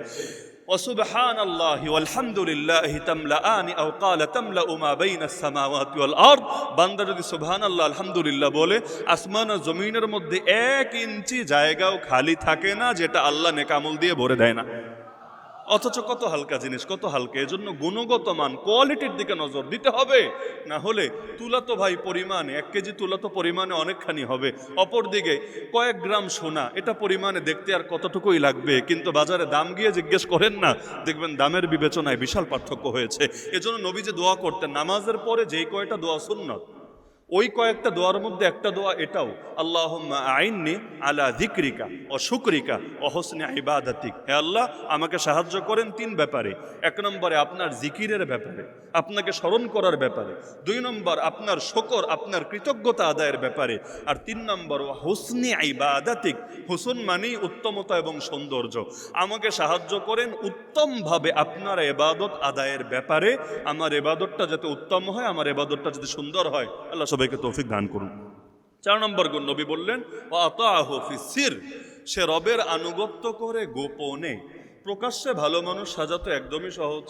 ওয়াসুবহানাল্লাহি ওয়ালহামদুলিল্লাহি তামলাআনি আও ক্বালা তামলাউ মা বাইনাস সামাওয়াতি ওয়াল আরদ। বান্দা যদি সুবহানাল্লাহ আলহামদুলিল্লাহ বলে, আসমান আর জমিনের মধ্যে 1 ইঞ্চি জায়গাও খালি থাকে না যেটা আল্লাহ নেক আমল দিয়ে ভরে দেয় না। অথচ কত হালকা জিনিস, কত হালকা। এজন্য গুণগত মান, কোয়ালিটির দিকে নজর দিতে হবে। না হলে তুলা তো ভাই পরিমাণে 1 কেজি তুলা তো পরিমাণে অনেকখানি হবে, অপরদিকে কয়েক গ্রাম সোনা, এটা পরিমাণে দেখতে আর কতটুকুই লাগবে, কিন্তু বাজারে দাম গিয়ে জিজ্ঞেস করেন না, দেখবেন দামের বিবেচনায় বিশাল পার্থক্য হয়েছে। এজন্য নবী যে দোয়া করতেন নামাজের পরে, যেই কয়টা দোয়া সুন্নাত, ওই কয়েকটা দোয়ার মধ্যে একটা দোয়া এটাও, আল্লাহুম্মা আইন্নি আলা যিকরিকা ওয়া শুকরিকা ওয়া হুসনি ইবাদাতিক। হে আল্লাহ, আমাকে সাহায্য করেন 3 ব্যাপারে। 1 নম্বরে আপনার জিকিরের ব্যাপারে, আপনাকে স্মরণ করার ব্যাপারে। 2 নম্বর আপনার শুকর, আপনার কৃতজ্ঞতা আদায়ের ব্যাপারে। আর 3 নম্বর ওয়া হুসনি ইবাদাতিক, হুসন মানেই উত্তমতা এবং সৌন্দর্য। আমাকে সাহায্য করেন উত্তমভাবে আপনার ইবাদত আদায়ের ব্যাপারে। আমার ইবাদতটা যাতে উত্তম হয়, আমার ইবাদতটা যাতে সুন্দর হয়। আল্লাহ সবাইকে তৌফিক দান করুন। 4 নম্বর গুণ নবী বললেন ওয়াতাহু ফিসির, সে রবের আনুগত্য করে গোপনে। প্রকাশ্যে ভালো মানুষ সাজাতো একদমই সহজ,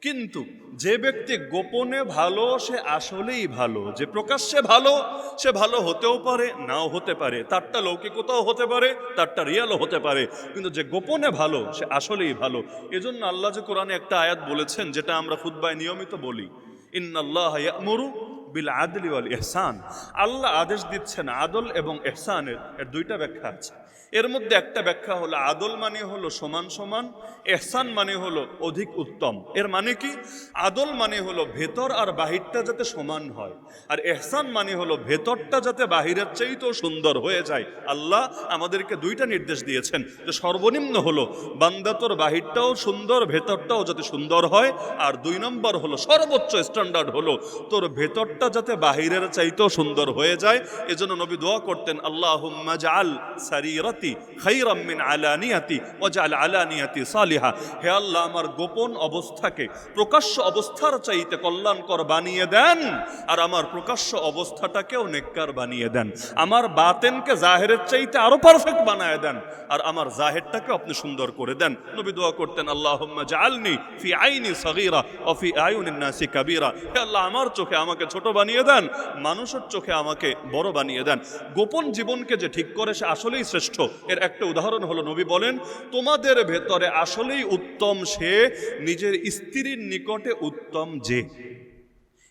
কিন্তু যে ব্যক্তি গোপনে ভালো সে আসলেই ভালো। যে প্রকাশ্যে ভালো সে ভালো হতেও পারে নাও হতে পারে, তারটা লৌকিকতাও হতে পারে, তারটা রিয়ালও হতে পারে, কিন্তু যে গোপনে ভালো সে আসলেই ভালো। এজন্য আল্লাহ যে কোরআনে একটা আয়াত বলেছেন, যেটা আমরা খুতবায় নিয়মিত বলি, ইন্নাল্লাহ ইয়া'মুরু বিল আদলি ওয়াল ইহসান। আল্লাহ আদেশ দিচ্ছেন আদল এবং ইহসানের। এর দুইটা ব্যাখ্যা আছে। এর মধ্যে একটা ব্যাখ্যা হলো আদল মানে হলো সমান সমান, ইহসান মানে হলো অধিক উত্তম। এর মানে কি? আদল মানে হলো ভেতর আর বাহিরটা যাতে সমান হয়, আর ইহসান মানে হলো ভেতরটা যাতে বাহিরের চাইতেও সুন্দর হয়ে যায়। আল্লাহ আমাদেরকে দুইটা নির্দেশ দিয়েছেন, যে সর্বনিম্ন হলো বান্দা তোর বাহিরটাও সুন্দর, ভেতরটাও যাতে সুন্দর হয়, আর 2 নম্বর হলো সর্বোচ্চ স্ট্যান্ডার্ড হলো তোর ভেতরটা যাতে বাহিরের চাইতেও সুন্দর হয়ে যায়। এজন্য নবী দোয়া করতেন, আল্লাহুম্মা জাআল সারিরাতি খায়রাম মিন আলানিয়াতি ওয়াজআল আলানিয়াতি সালিহা। হে আল্লাহ, আমার গোপন অবস্থাকে প্রকাশ্য অবস্থার চাইতে কল্যাণকর বানিয়ে দেন, আর আমার প্রকাশ্য অবস্থাটাকেও নেককার বানিয়ে দেন। আমার বাতেনকে জাহেরের চাইতে আরো পারফেক্ট বানায় দেন, আর আমার জাহেরটাকে আপনি সুন্দর করে দেন। নবী দোয়া করতেন, আল্লাহুম্মা জাআলনি ফি আইনি সগীরা ওয়া ফি আয়ুনিন নাসি কাবীরা। হে আল্লাহ, আমার চোখে আমাকে ছোট বানিয়ে দেন, মানুষের চোখে আমাকে বড় বানিয়ে দেন। গোপন জীবনকে যে ঠিক করে সে আসলেই শ্রেষ্ঠ। এর একটা উদাহরণ হলো, নবী বলেন, তোমাদের ভেতরে আসলেই উত্তম সে, নিজের স্ত্রীর নিকটে উত্তম যে।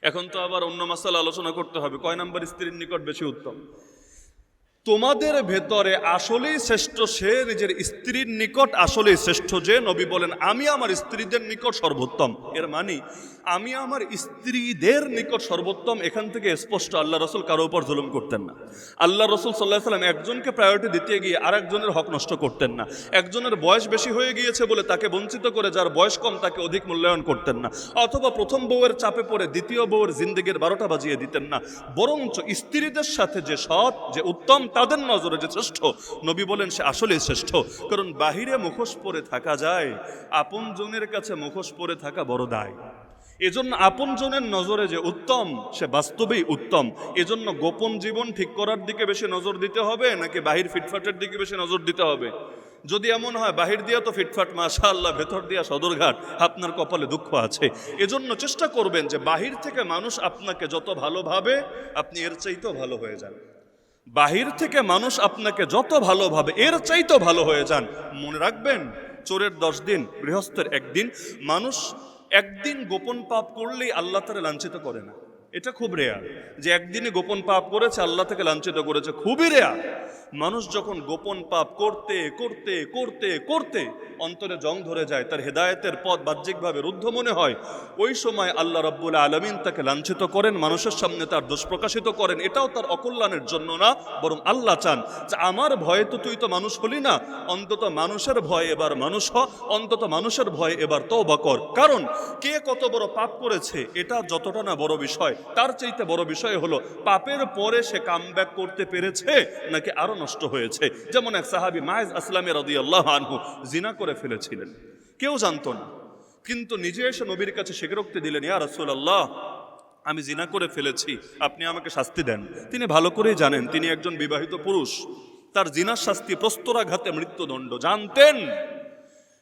এখন তো আবার অন্য মাসালা আলোচনা করতে হবে, কয় নাম্বার স্ত্রীর নিকট বেশি উত্তম? তোমাদের ভেতরে আসলেই শ্রেষ্ঠ সে, নিজের স্ত্রীর নিকট আসলেই শ্রেষ্ঠ যে। নবী বলেন, আমি আমার স্ত্রীদের নিকট সর্বোত্তম। এর মানে আমি আমার স্ত্রীদের নিকট সর্বোত্তম। এখান থেকে স্পষ্ট আল্লাহ রসুল কারো উপর জুলুম করতেন না। আল্লাহ রসুল সাল্লাহ সাল্লাম একজনকে প্রায়োরিটি দিতে গিয়ে আরেকজনের হক নষ্ট করতেন না। একজনের বয়স বেশি হয়ে গিয়েছে বলে তাকে বঞ্চিত করে যার বয়স কম তাকে অধিক মূল্যায়ন করতেন না, অথবা প্রথম বউয়ের চাপে পড়ে দ্বিতীয় বউয়ের জিন্দেগির 12টা বাজিয়ে দিতেন না। বরঞ্চ স্ত্রীদের সাথে যে সৎ, যে উত্তম, তাদের নজরে যে শ্রেষ্ঠ, নবী বলেন সে আসলেই শ্রেষ্ঠ। কারণ বাহিরে মুখোশ পরে থাকা যায়, আপন জনের কাছে মুখোশ পরে থাকা বড় দায়। এজন্য আপন জনের নজরে যে উত্তম সে বাস্তবেই উত্তম। এজন্য গোপন জীবন ঠিক করার দিকে বেশি নজর দিতে হবে নাকি বাহির ফিটফাটের দিকে বেশি নজর দিতে হবে? যদি এমন হয় বাহির দিয়া তো ফিটফাট মাশাআল্লাহ, ভেতর দিয়া সদরঘাট, আপনার কপালে দুঃখ আছে। এজন্য চেষ্টা করবেন যে বাহির থেকে মানুষ আপনাকে যত ভালো ভাবে আপনি এর চাইতেও ভালো হয়ে যান। বাহির থেকে মানুষ আপনাকে যত ভালো ভাবে এর চাইতেও ভালো হয়ে যান। মনে রাখবেন, চোরের 10 দিন, গৃহস্থের 1 দিন। মানুষ একদিন গোপন পাপ করলেই আল্লাহ তারা লাঞ্ছিত করে না। এটা খুব রেয়ার যে একদিনে গোপন পাপ করেছে আল্লাহ থেকে লাঞ্ছিত করেছে, খুবই রেয়ার। মানুষ যখন গোপন পাপ করতে করতে করতে করতে অন্তরে জং ধরে যায়, তার হেদায়েতের পথ বাহ্যিকভাবে রুদ্ধ মনে হয়, ওই সময় আল্লাহ রাব্বুল আলামিন তাকে লাঞ্ছিত করেন, মানুষের সামনে তার দোষ প্রকাশিত করেন। এটাও তার অকল্যাণের জন্য না, বরং আল্লাহ চান যে আমার ভয়ে তো তুই তো মানুষ হলি না, অন্তত মানুষের ভয়ে এবার মানুষ হ, অন্তত মানুষের ভয়ে এবার তওবা কর। কারণ কে কত বড় পাপ করেছে এটা যতটা না বড় বিষয়, তার চাইতে বড় বিষয় হলো পাপের পরে সে কামব্যাক করতে পেরেছে নাকি আরো নষ্ট হয়েছে। যেমন এক সাহাবী মায়েজ আসলামী রাদিয়াল্লাহু আনহু জিনা করে ফেলেছিলেন, কেউ জানতো না, কিন্তু নিজে এসে নবীর কাছে স্বীকারোক্তি দিলেন, ইয়া রাসূলুল্লাহ, আমি জিনা করে ফেলেছি, আপনি আমাকে শাস্তি দেন। তিনি ভালো করেই জানেন তিনি একজন বিবাহিত পুরুষ, তার জিনার শাস্তি প্রস্তরাঘাতে মৃত্যুদণ্ড জানতেন।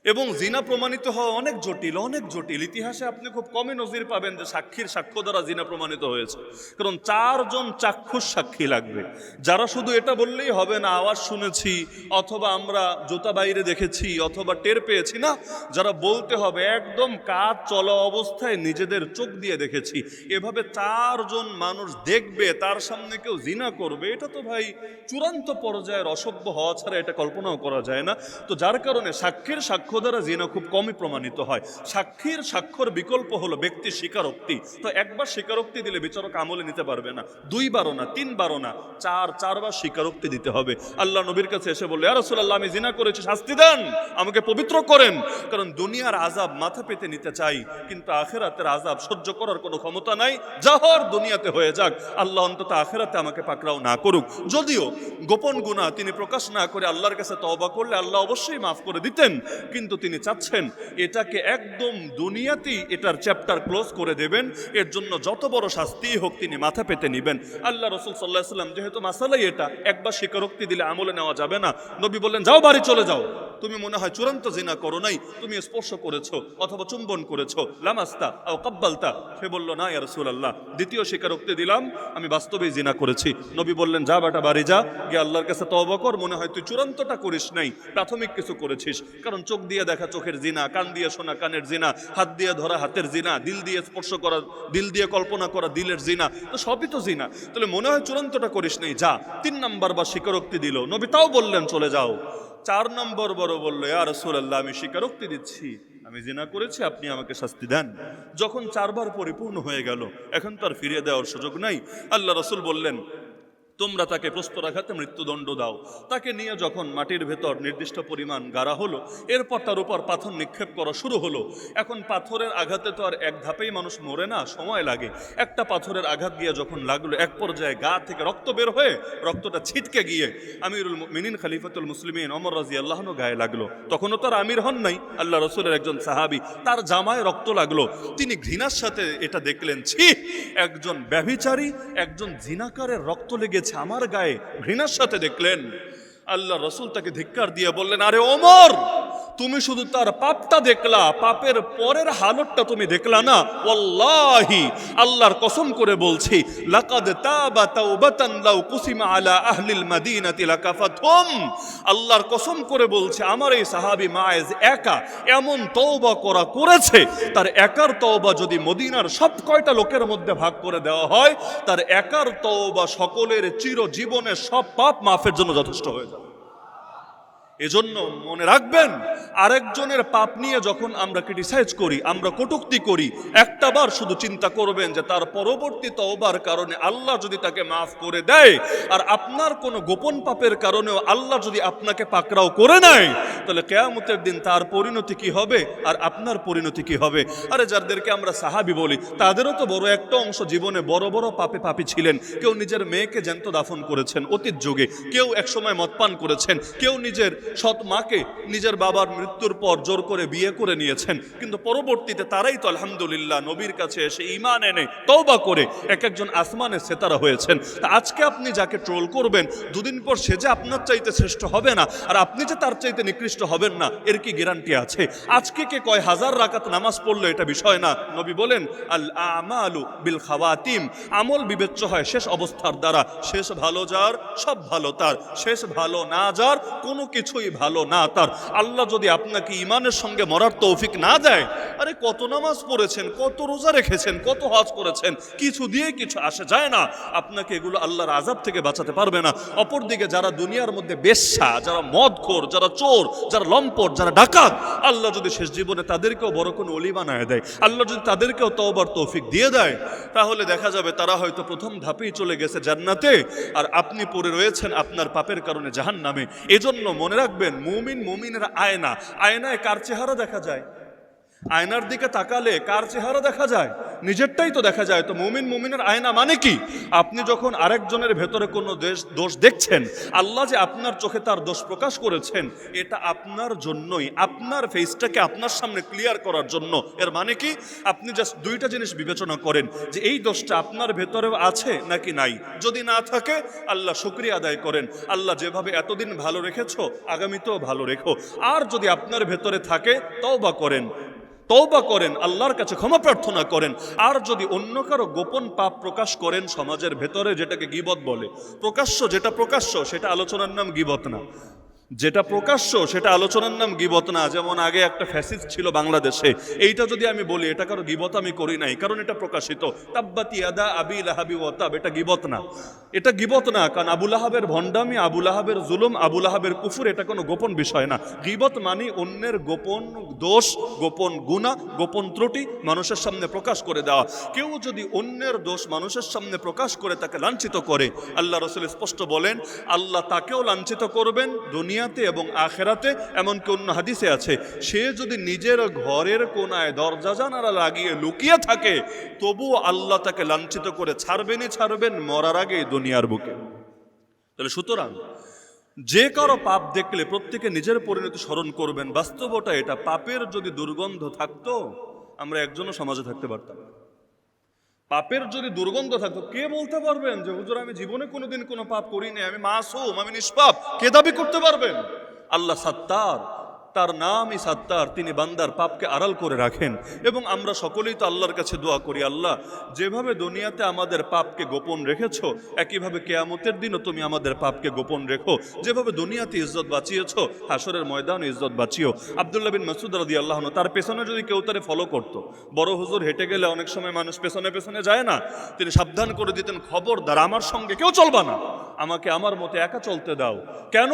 এবং জিনা প্রমাণিত হওয়া অনেক জটিল, অনেক জটিল। ইতিহাসে আপনি খুব কমই নজির পাবেন যে সাক্ষীর সাক্ষ্য দ্বারা জিনা প্রমাণিত হয়েছে। কারণ 4 জন চাক্ষুষ সাক্ষী লাগবে, যারা শুধু এটা বললেই হবে না আওয়াজ শুনেছি অথবা আমরা জুতা বাইরে দেখেছি অথবা টের পেয়েছি, না, যারা বলতে হবে একদম কাজ চলা অবস্থায় নিজেদের চোখ দিয়ে দেখেছি। এভাবে 4 জন মানুষ দেখবে তার সামনে কেউ জিনা করবে, এটা তো ভাই চূড়ান্ত পর্যায়ের অসভ্য হওয়া ছাড়া এটা কল্পনাও করা যায় না। তো যার কারণে সাক্ষীর সাক্ষ্য দ্বারা জিনা খুব কমই প্রমাণিত হয়। সাক্ষীর সাক্ষ্যর বিকল্প হলো ব্যক্তির স্বীকারোক্তি। তো একবার স্বীকারোক্তি দিলে বিচারক আমলে নিতে পারবে না, 2 বারও না, 3 বারও না, 4 বার স্বীকারোক্তি দিতে হবে। আল্লাহ নবীর কাছে এসে বললে, ইয়া রাসূলুল্লাহ, আমি জিনা করেছি, শাস্তি দেন, আমাকে পবিত্র করেন। কারণ দুনিয়ার আযাব মাথা পেতে নিতে চাই, কিন্তু আখিরাতের আযাব সহ্য করার কোনো ক্ষমতা নাই। যাহর দুনিয়াতে হয়ে যাক, আল্লাহ অন্তত আখিরাতে আমাকে পাকড়াও না করুক। যদিও গোপন গুনাহ তিনি প্রকাশ না করে আল্লাহর কাছে তওবা করলে আল্লাহ অবশ্যই মাফ করে দিতেন, কিন্তু কিন্তু তিনি চাচ্ছেন এটাকে একদম দুনিয়াতেই এটার চ্যাপ্টার ক্লোজ করে দেবেন। এর জন্য যত বড় শাস্তি হোক তিনি মাথা পেতে নেবেন। আল্লাহ রাসূল সাল্লাল্লাহু আলাইহি ওয়াসাল্লাম যেহেতু মাসালাই এটা, একবার স্বীকারোক্তি দিলে আমলে নেওয়া যাবে না, নবী বললেন যাও বাড়ি চলে যাও, তুমি মনে হয় চূড়ান্ত জিনা করো নাই, তুমি স্পর্শ করেছো অথবা চুম্বন করেছো, লামাস্তা আও কাব্বালতা। সে বলল না ইয়া রাসূলুল্লাহ, দ্বিতীয় স্বীকারোক্তি দিলাম আমি বাস্তবেই জিনা করেছি। নবী বললেন যা বেটা বাড়ি যা, গিয়ে আল্লাহর কাছে তওবা কর, মনে হয় তুই চূড়ান্তটা করিস নাই, প্রাথমিক কিছু করেছিস। কারণ চোখ দিয়ে দেখা চোখের জিনা, কান দিয়ে শোনা কানের জিনা, হাত দিয়ে ধরা হাতের জিনা, দিল দিয়ে স্পর্শ করা, দিল দিয়ে কল্পনা করা দিলের জিনা, তো সবই তো জিনা। তাহলে মনে হয় চূড়ান্তটা করিস নাই, যা। 3 নাম্বার বা স্বীকারোক্তি দিল, নবী তাও বললেন চলে যাও। 4 নম্বর বড় বলল ইয়া রাসূলুল্লাহ, আমি স্বীকারোক্তি দিচ্ছি আমি জিনা করেছি, আপনি আমাকে শাস্তি দেন। যখন 4 বার পরিপূর্ণ হয়ে গেল, এখন তার ফিরিয়ে দেওয়ার সুযোগ নাই। আল্লাহ রাসূল বললেন তোমরা তাকে প্রস্তরাঘাতে মৃত্যুদণ্ড দাও। তাকে নিয়ে যখন মাটির ভেতর নির্দিষ্ট পরিমাণ গাড়া হলো, এরপর তার উপর পাথর নিক্ষেপ করা শুরু হলো। এখন পাথরের আঘাতে তো আর এক ধাপেই মানুষ মরে না, সময় লাগে। একটা পাথরের আঘাত গিয়ে যখন লাগলো, এক পর্যায়ে গা থেকে রক্ত বের হয়ে রক্তটা ছিটকে গিয়ে আমিরুল মুমিনিন খলিফাতুল মুসলিমিন ওমর রাদিয়াল্লাহু আনহু গায়ে লাগলো। তখনও তার আমির হন নাই, আল্লাহ রাসূলের একজন সাহাবী, তার জামায় রক্ত লাগলো। তিনি ঘৃণার সাথে এটা দেখলেন, ছি, একজন ব্যভিচারী, একজন জিনাকারের রক্ত লেগে আমার গায়ে, ঘৃণার সাথে দেখলেন। আল্লাহ রাসূল তাকে ধিক্কার দিয়ে বললেন আরে ওমর, তুমি শুধু তার পাপটা দেখলা, পাপের পরের হালতটা তুমি দেখলা না। ওয়াল্লাহি, আল্লাহর কসম করে বলছি, লাকাদ তাবা তাওবাতান লাউ কুসিমা আলা আহলিল মাদিনাতি লাকাফাতুম। আল্লাহর কসম করে বলছে, আমার এই সাহাবী মায়েজ একা এমন তওবা করেছে, তার একার তওবা যদি মদিনার সব কয়টা লোকের মধ্যে ভাগ করে দেওয়া হয়, তার একার তওবা সকলের চিরজীবনের সব পাপ মাফের জন্য যথেষ্ট হয়ে যাবে। এজন্য মনে রাখবেন, আরেকজনের পাপ নিয়ে যখন আমরা ক্রিটিসাইজ করি, আমরা কটূক্তি করি, একটাবার শুধু চিন্তা করবেন যে তার পরবর্তী তওবার কারণে আল্লাহ যদি তাকে মাফ করে দেয়, আর আপনার কোনো গোপন পাপের কারণেও আল্লাহ যদি আপনাকে পাকড়াও করে নেয়, তাহলে কিয়ামতের দিন তার পরিণতি কি হবে আর আপনার পরিণতি কি হবে? আরে যাদেরকে আমরা সাহাবী বলি, তাদেরও তো বড় একটা অংশ জীবনে বড় বড় পাপে পাপী ছিলেন। কেউ নিজের মেয়েকে জ্যান্ত দাফন করেছেন অতীত যুগে, কেউ একসময় মদ পান করেছেন, কেউ নিজের সৎ মাকে নিজের বাবার মৃত্যুর পর জোর করে বিয়ে করে নিয়েছেন, কিন্তু পরবর্তীতে তারাই তো আলহামদুলিল্লাহ নবীর কাছে এসে ঈমান এনে তওবা করে এক একজন আসমানের সেতারা হয়েছেন। তা আজকে আপনি যাকে ট্রোল করবেন, দুদিন পর সে যে আপনার চাইতে শ্রেষ্ঠ হবে না, আর আপনি যে তার চাইতে নিকৃষ্ট হবেন না, এর কি গ্যারান্টি আছে? আজকে কে কয় হাজার রাকাত নামাজ পড়লো এটা বিষয় না। নবী বলেন আল আমালু বিল খাওয়াতিম, আমল বিবেচ্য হয় শেষ অবস্থার দ্বারা। শেষ ভালো যার সব ভালো তার, শেষ ভালো না যার কোনো কিছুই ভালো না তার। আল্লাহ যদি আপনাকে ঈমানের সঙ্গে মরার তৌফিক না দেয়, আরে কত নামাজ পড়েছেন, কত রোজা রেখেছেন, কত হজ করেছেন, কিছু দিয়ে কিছু আসে যায় না। আপনাকে এগুলো আল্লাহর আযাব থেকে বাঁচাতে পারবে না। অপরদিকে যারা দুনিয়ার মধ্যে বেশ্যা, যারা মদখোর, যারা চোর, যারা লম্পট, যারা ডাকাত, আল্লাহ যদি শেষ জীবনে তাদেরকেও বড় কোনো ওলি বানায় দেয়, আল্লাহ যদি তাদেরকেও তওবার তৌফিক দিয়ে দেয়, তাহলে দেখা যাবে তারা হয়তো প্রথম ধাপেই চলে গেছে জান্নাতে, আর আপনি পড়ে রয়েছেন আপনার পাপের কারণে জাহান্নামে। এজন্য মনে রাখবেন, মুমিন মুমিনের আয়না, আয়নায় কার চেহারা দেখা যায়? আয়নার দিকে তাকালে কার চেহারা দেখা যায়? নিজেরটাই তো দেখা যায়। তো মুমিন মুমিনের আয়না মানে কি? আপনি যখন আরেকজনের ভেতরে কোনো দোষ দেখছেন, আল্লাহ যে আপনার চোখে তার দোষ প্রকাশ করেছেন, এটা আপনার জন্যই, আপনার ফেসটাকে আপনার সামনে ক্লিয়ার করার জন্য। এর মানে কি? আপনি জাস্ট দুইটা জিনিস বিবেচনা করেন যে এই দোষটা আপনার ভেতরেও আছে নাকি নাই। যদি না থাকে, আল্লাহ শুকরিয়া আদায় করেন, আল্লাহ যেভাবে এতদিন ভালো রেখেছো আগামীতেও ভালো রেখো। আর যদি আপনার ভেতরে থাকে, তওবা করেন, আল্লাহর কাছে ক্ষমা প্রার্থনা করেন। আর যদি অন্য কারো গোপন পাপ প্রকাশ করেন সমাজের ভেতরে, যেটাকে গীবত বলে, যেটা প্রকাশ্য সেটা আলোচনার নাম গীবত না, যেটা প্রকাশ্য সেটা আলোচনার নাম গীবত না। যেমন আগে একটা ফ্যাসিস্ট ছিল বাংলাদেশে, এইটা যদি আমি বলি এটা কারো গীবত আমি করি নাই, কারণ এটা প্রকাশিত। তাব্বাত ইয়াদা আবি লাহাবি ওয়া তাব, এটা গীবত না, এটা গীবত না। কারণ আবু লাহাবের ভণ্ডামি, আবু লাহাবের জুলুম, আবু লাহাবের কুফর, এটা কোনো গোপন বিষয় না। গীবত মানে অন্যের গোপন দোষ, গোপন গুনাহ, গোপন ত্রুটি মানুষের সামনে প্রকাশ করে দেওয়া। কেউ যদি অন্যের দোষ মানুষের সামনে প্রকাশ করে তাকে লাঞ্ছিত করে, আল্লাহ রাসূল স্পষ্ট বলেন আল্লাহ তাকেও লাঞ্ছিত করবেন দুনিয়াতে এবং আখেরাতে। এমনকি অন্য হাদিসে আছে, সে যদি নিজের ঘরের কোনায় দরজা জানালা লাগিয়ে লুকিয়ে থাকে, তবুও আল্লাহ তাকে লাঞ্ছিত করে ছাড়বেন মরার আগে দুনিয়ার বুকে। তাহলে সুতরাং যে কারো পাপ দেখলে প্রত্যেকে নিজের পরিণতি স্মরণ করবেন। বাস্তবতা এটা, পাপের যদি দুর্গন্ধ থাকতো আমরা একজনও সমাজে থাকতে পারতাম না। পাপের যদি দুর্গন্ধ থাকতো, কে বলতে পারবেন যে হুজুর আমি জীবনে কোনোদিন কোনো পাপ করিনি, আমি মাসুম, আমি নিষ্পাপ? কে দাবি করতে পারবেন? আল্লাহ সাত্তার, তার নামই সাত্তার, তিনি বান্দার পাপকে আড়াল করে রাখেন। এবং আমরা সকলেই তো আল্লাহর কাছে দোয়া করি, আল্লাহ যেভাবে দুনিয়াতে আমাদের পাপকে গোপন রেখেছো, একইভাবে কিয়ামতের দিনও তুমি আমাদের পাপকে গোপন রেখো। যেভাবে দুনিয়াতে ইজ্জত বাঁচিয়েছো, হাসরের ময়দানে ইজ্জত বাঁচিও। আব্দুল্লাহ বিন মাসউদ রাদিয়াল্লাহু আনহু, তার পেছনে যদি কেউ তারে ফলো করতো, বড় হুজুর হেঁটে গেলে অনেক সময় মানুষ পেছনে পেছনে যায় না, তিনি সাবধান করে দিতেন, খবরদার আমার সঙ্গে কেউ চলবা না, আমাকে আমার মতে একা চলতে দাও। কেন?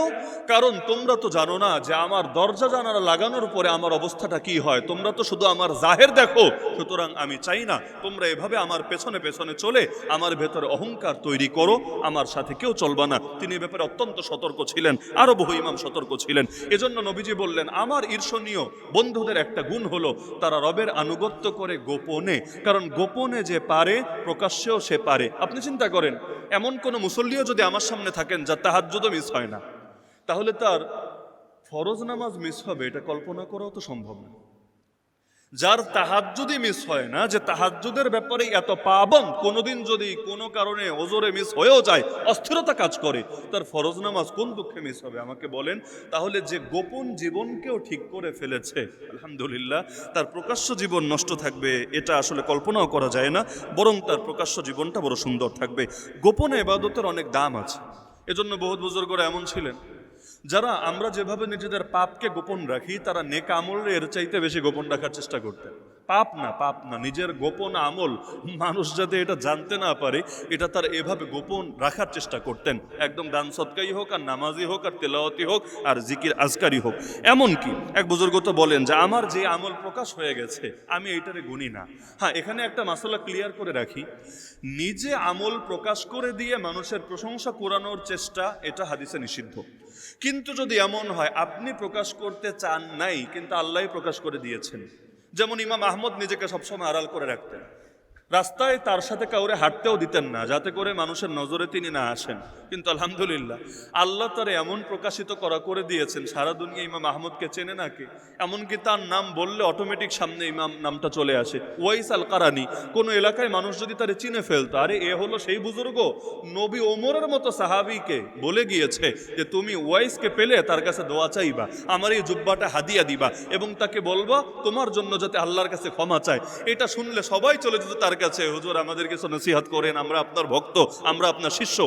কারণ তোমরা তো জানো না যে আমার দরজা জানালা লাগানোর পরে আমার অবস্থাটা কি হয়, তোমরা তো শুধু আমার জাহের দেখো। সুতরাং আমি চাই না তোমরা এভাবে আমার পেছনে পেছনে চলে আমার ভেতরে অহংকার তৈরি করো, আমার সাথে কেউ চলবা না। তিনি এ ব্যাপারে অত্যন্ত সতর্ক ছিলেন, আরো বহু ইমাম সতর্ক ছিলেন। এজন্য নবীজি বললেন, আমার ঈর্ষণীয় বন্ধুদের একটা গুণ হলো তারা রবের আনুগত্য করে গোপনে, কারণ গোপনে যে পারে প্রকাশ্যেও সে পারে। আপনি চিন্তা করেন, এমন কোন মুসল্লিও যদি আমার সামনে থাকেন যার তাহাজ্জুদও মিস হয় না, তাহলে তার ফরজ নামাজ মিস হবে এটা কল্পনা করাও তো সম্ভব না। যার তাহাজ্জুদই মিস হয় না, যে তাহাজ্জুদের ব্যাপারে এত পাবন, কোনোদিন যদি কোনো কারণে ওজরে মিস হয়েও যায়, অস্থিরতা কাজ করে, তার ফরজ নামাজ কোন দুঃখে মিস হবে আমাকে বলেন? তাহলে যে গোপন জীবনকেও ঠিক করে ফেলেছে, আলহামদুলিল্লাহ, তার প্রকাশ্য জীবন নষ্ট থাকবে এটা আসলে কল্পনাও করা যায় না, বরং তার প্রকাশ্য জীবনটা বড় সুন্দর থাকবে। গোপনে ইবাদতের অনেক দাম আছে। এজন্য বহুত বুজুর্গরা এমন ছিলেন, যারা আমরা যেভাবে নিজেদের পাপকে গোপন রাখি, তারা নেক আমল এর চাইতে বেশি গোপন রাখার চেষ্টা করতেন। পাপ না, নিজের গোপন আমল মানুষ যাতে এটা জানতে না পারে, এটা তার এভাবে গোপন রাখার চেষ্টা করতেন। একদম দান সদকাই হোক, আর নামাজি হোক, আর তেলাওয়াতি হোক, আর জিকির আজকারি হোক। এমনকি এক বুজুর্গ তো বলেন যে আমার যে আমল প্রকাশ হয়ে গেছে আমি এইটারে গুনি না। হ্যাঁ, এখানে একটা মাসালা ক্লিয়ার করে রাখি, নিজে আমল প্রকাশ করে দিয়ে মানুষের প্রশংসা কুড়ানোর চেষ্টা, এটা হাদিসে নিষিদ্ধ। কিন্তু যদি এমন হয় আপনি প্রকাশ করতে চান নাই, কিন্তু আল্লাহ প্রকাশ করে দিয়েছেন, যেমন ইমাম আহমদ নিজেকে সবসময় আড়াল করে রাখতেন, রাস্তায় তার সাথে কাউরে হাঁটতেও দিতেন না যাতে করে মানুষের নজরে তিনি না আসেন। কিন্তু আলহামদুলিল্লাহ আল্লাহ তারে এমন প্রকাশিত করে দিয়েছেন, সারা দুনিয়া ইমাম আহমদকে চেনে নাকি, এমনকি তার নাম বললে অটোমেটিক সামনে ইমাম নামটা চলে আসে। ওয়াইস আল কারানি, কোনো এলাকায় মানুষ যদি তারে চিনে ফেলতো, আরে এ হলো সেই বুজুর্গ, নবী ওমরের মতো সাহাবীকে বলে গিয়েছে যে তুমি ওয়াইসকে পেলে তার কাছে দোয়া চাইবা, আমার এই জুব্বাটা হাদিয়া দিবা, এবং তাকে বলবা তোমার জন্য যাতে আল্লাহর কাছে ক্ষমা চায়। এটা শুনলে সবাই চলে যেত তার কাছে, হুজুর আমাদের কিছু নসিহত করেন, আমরা আপনার ভক্ত, আমরা আপনার শিষ্য।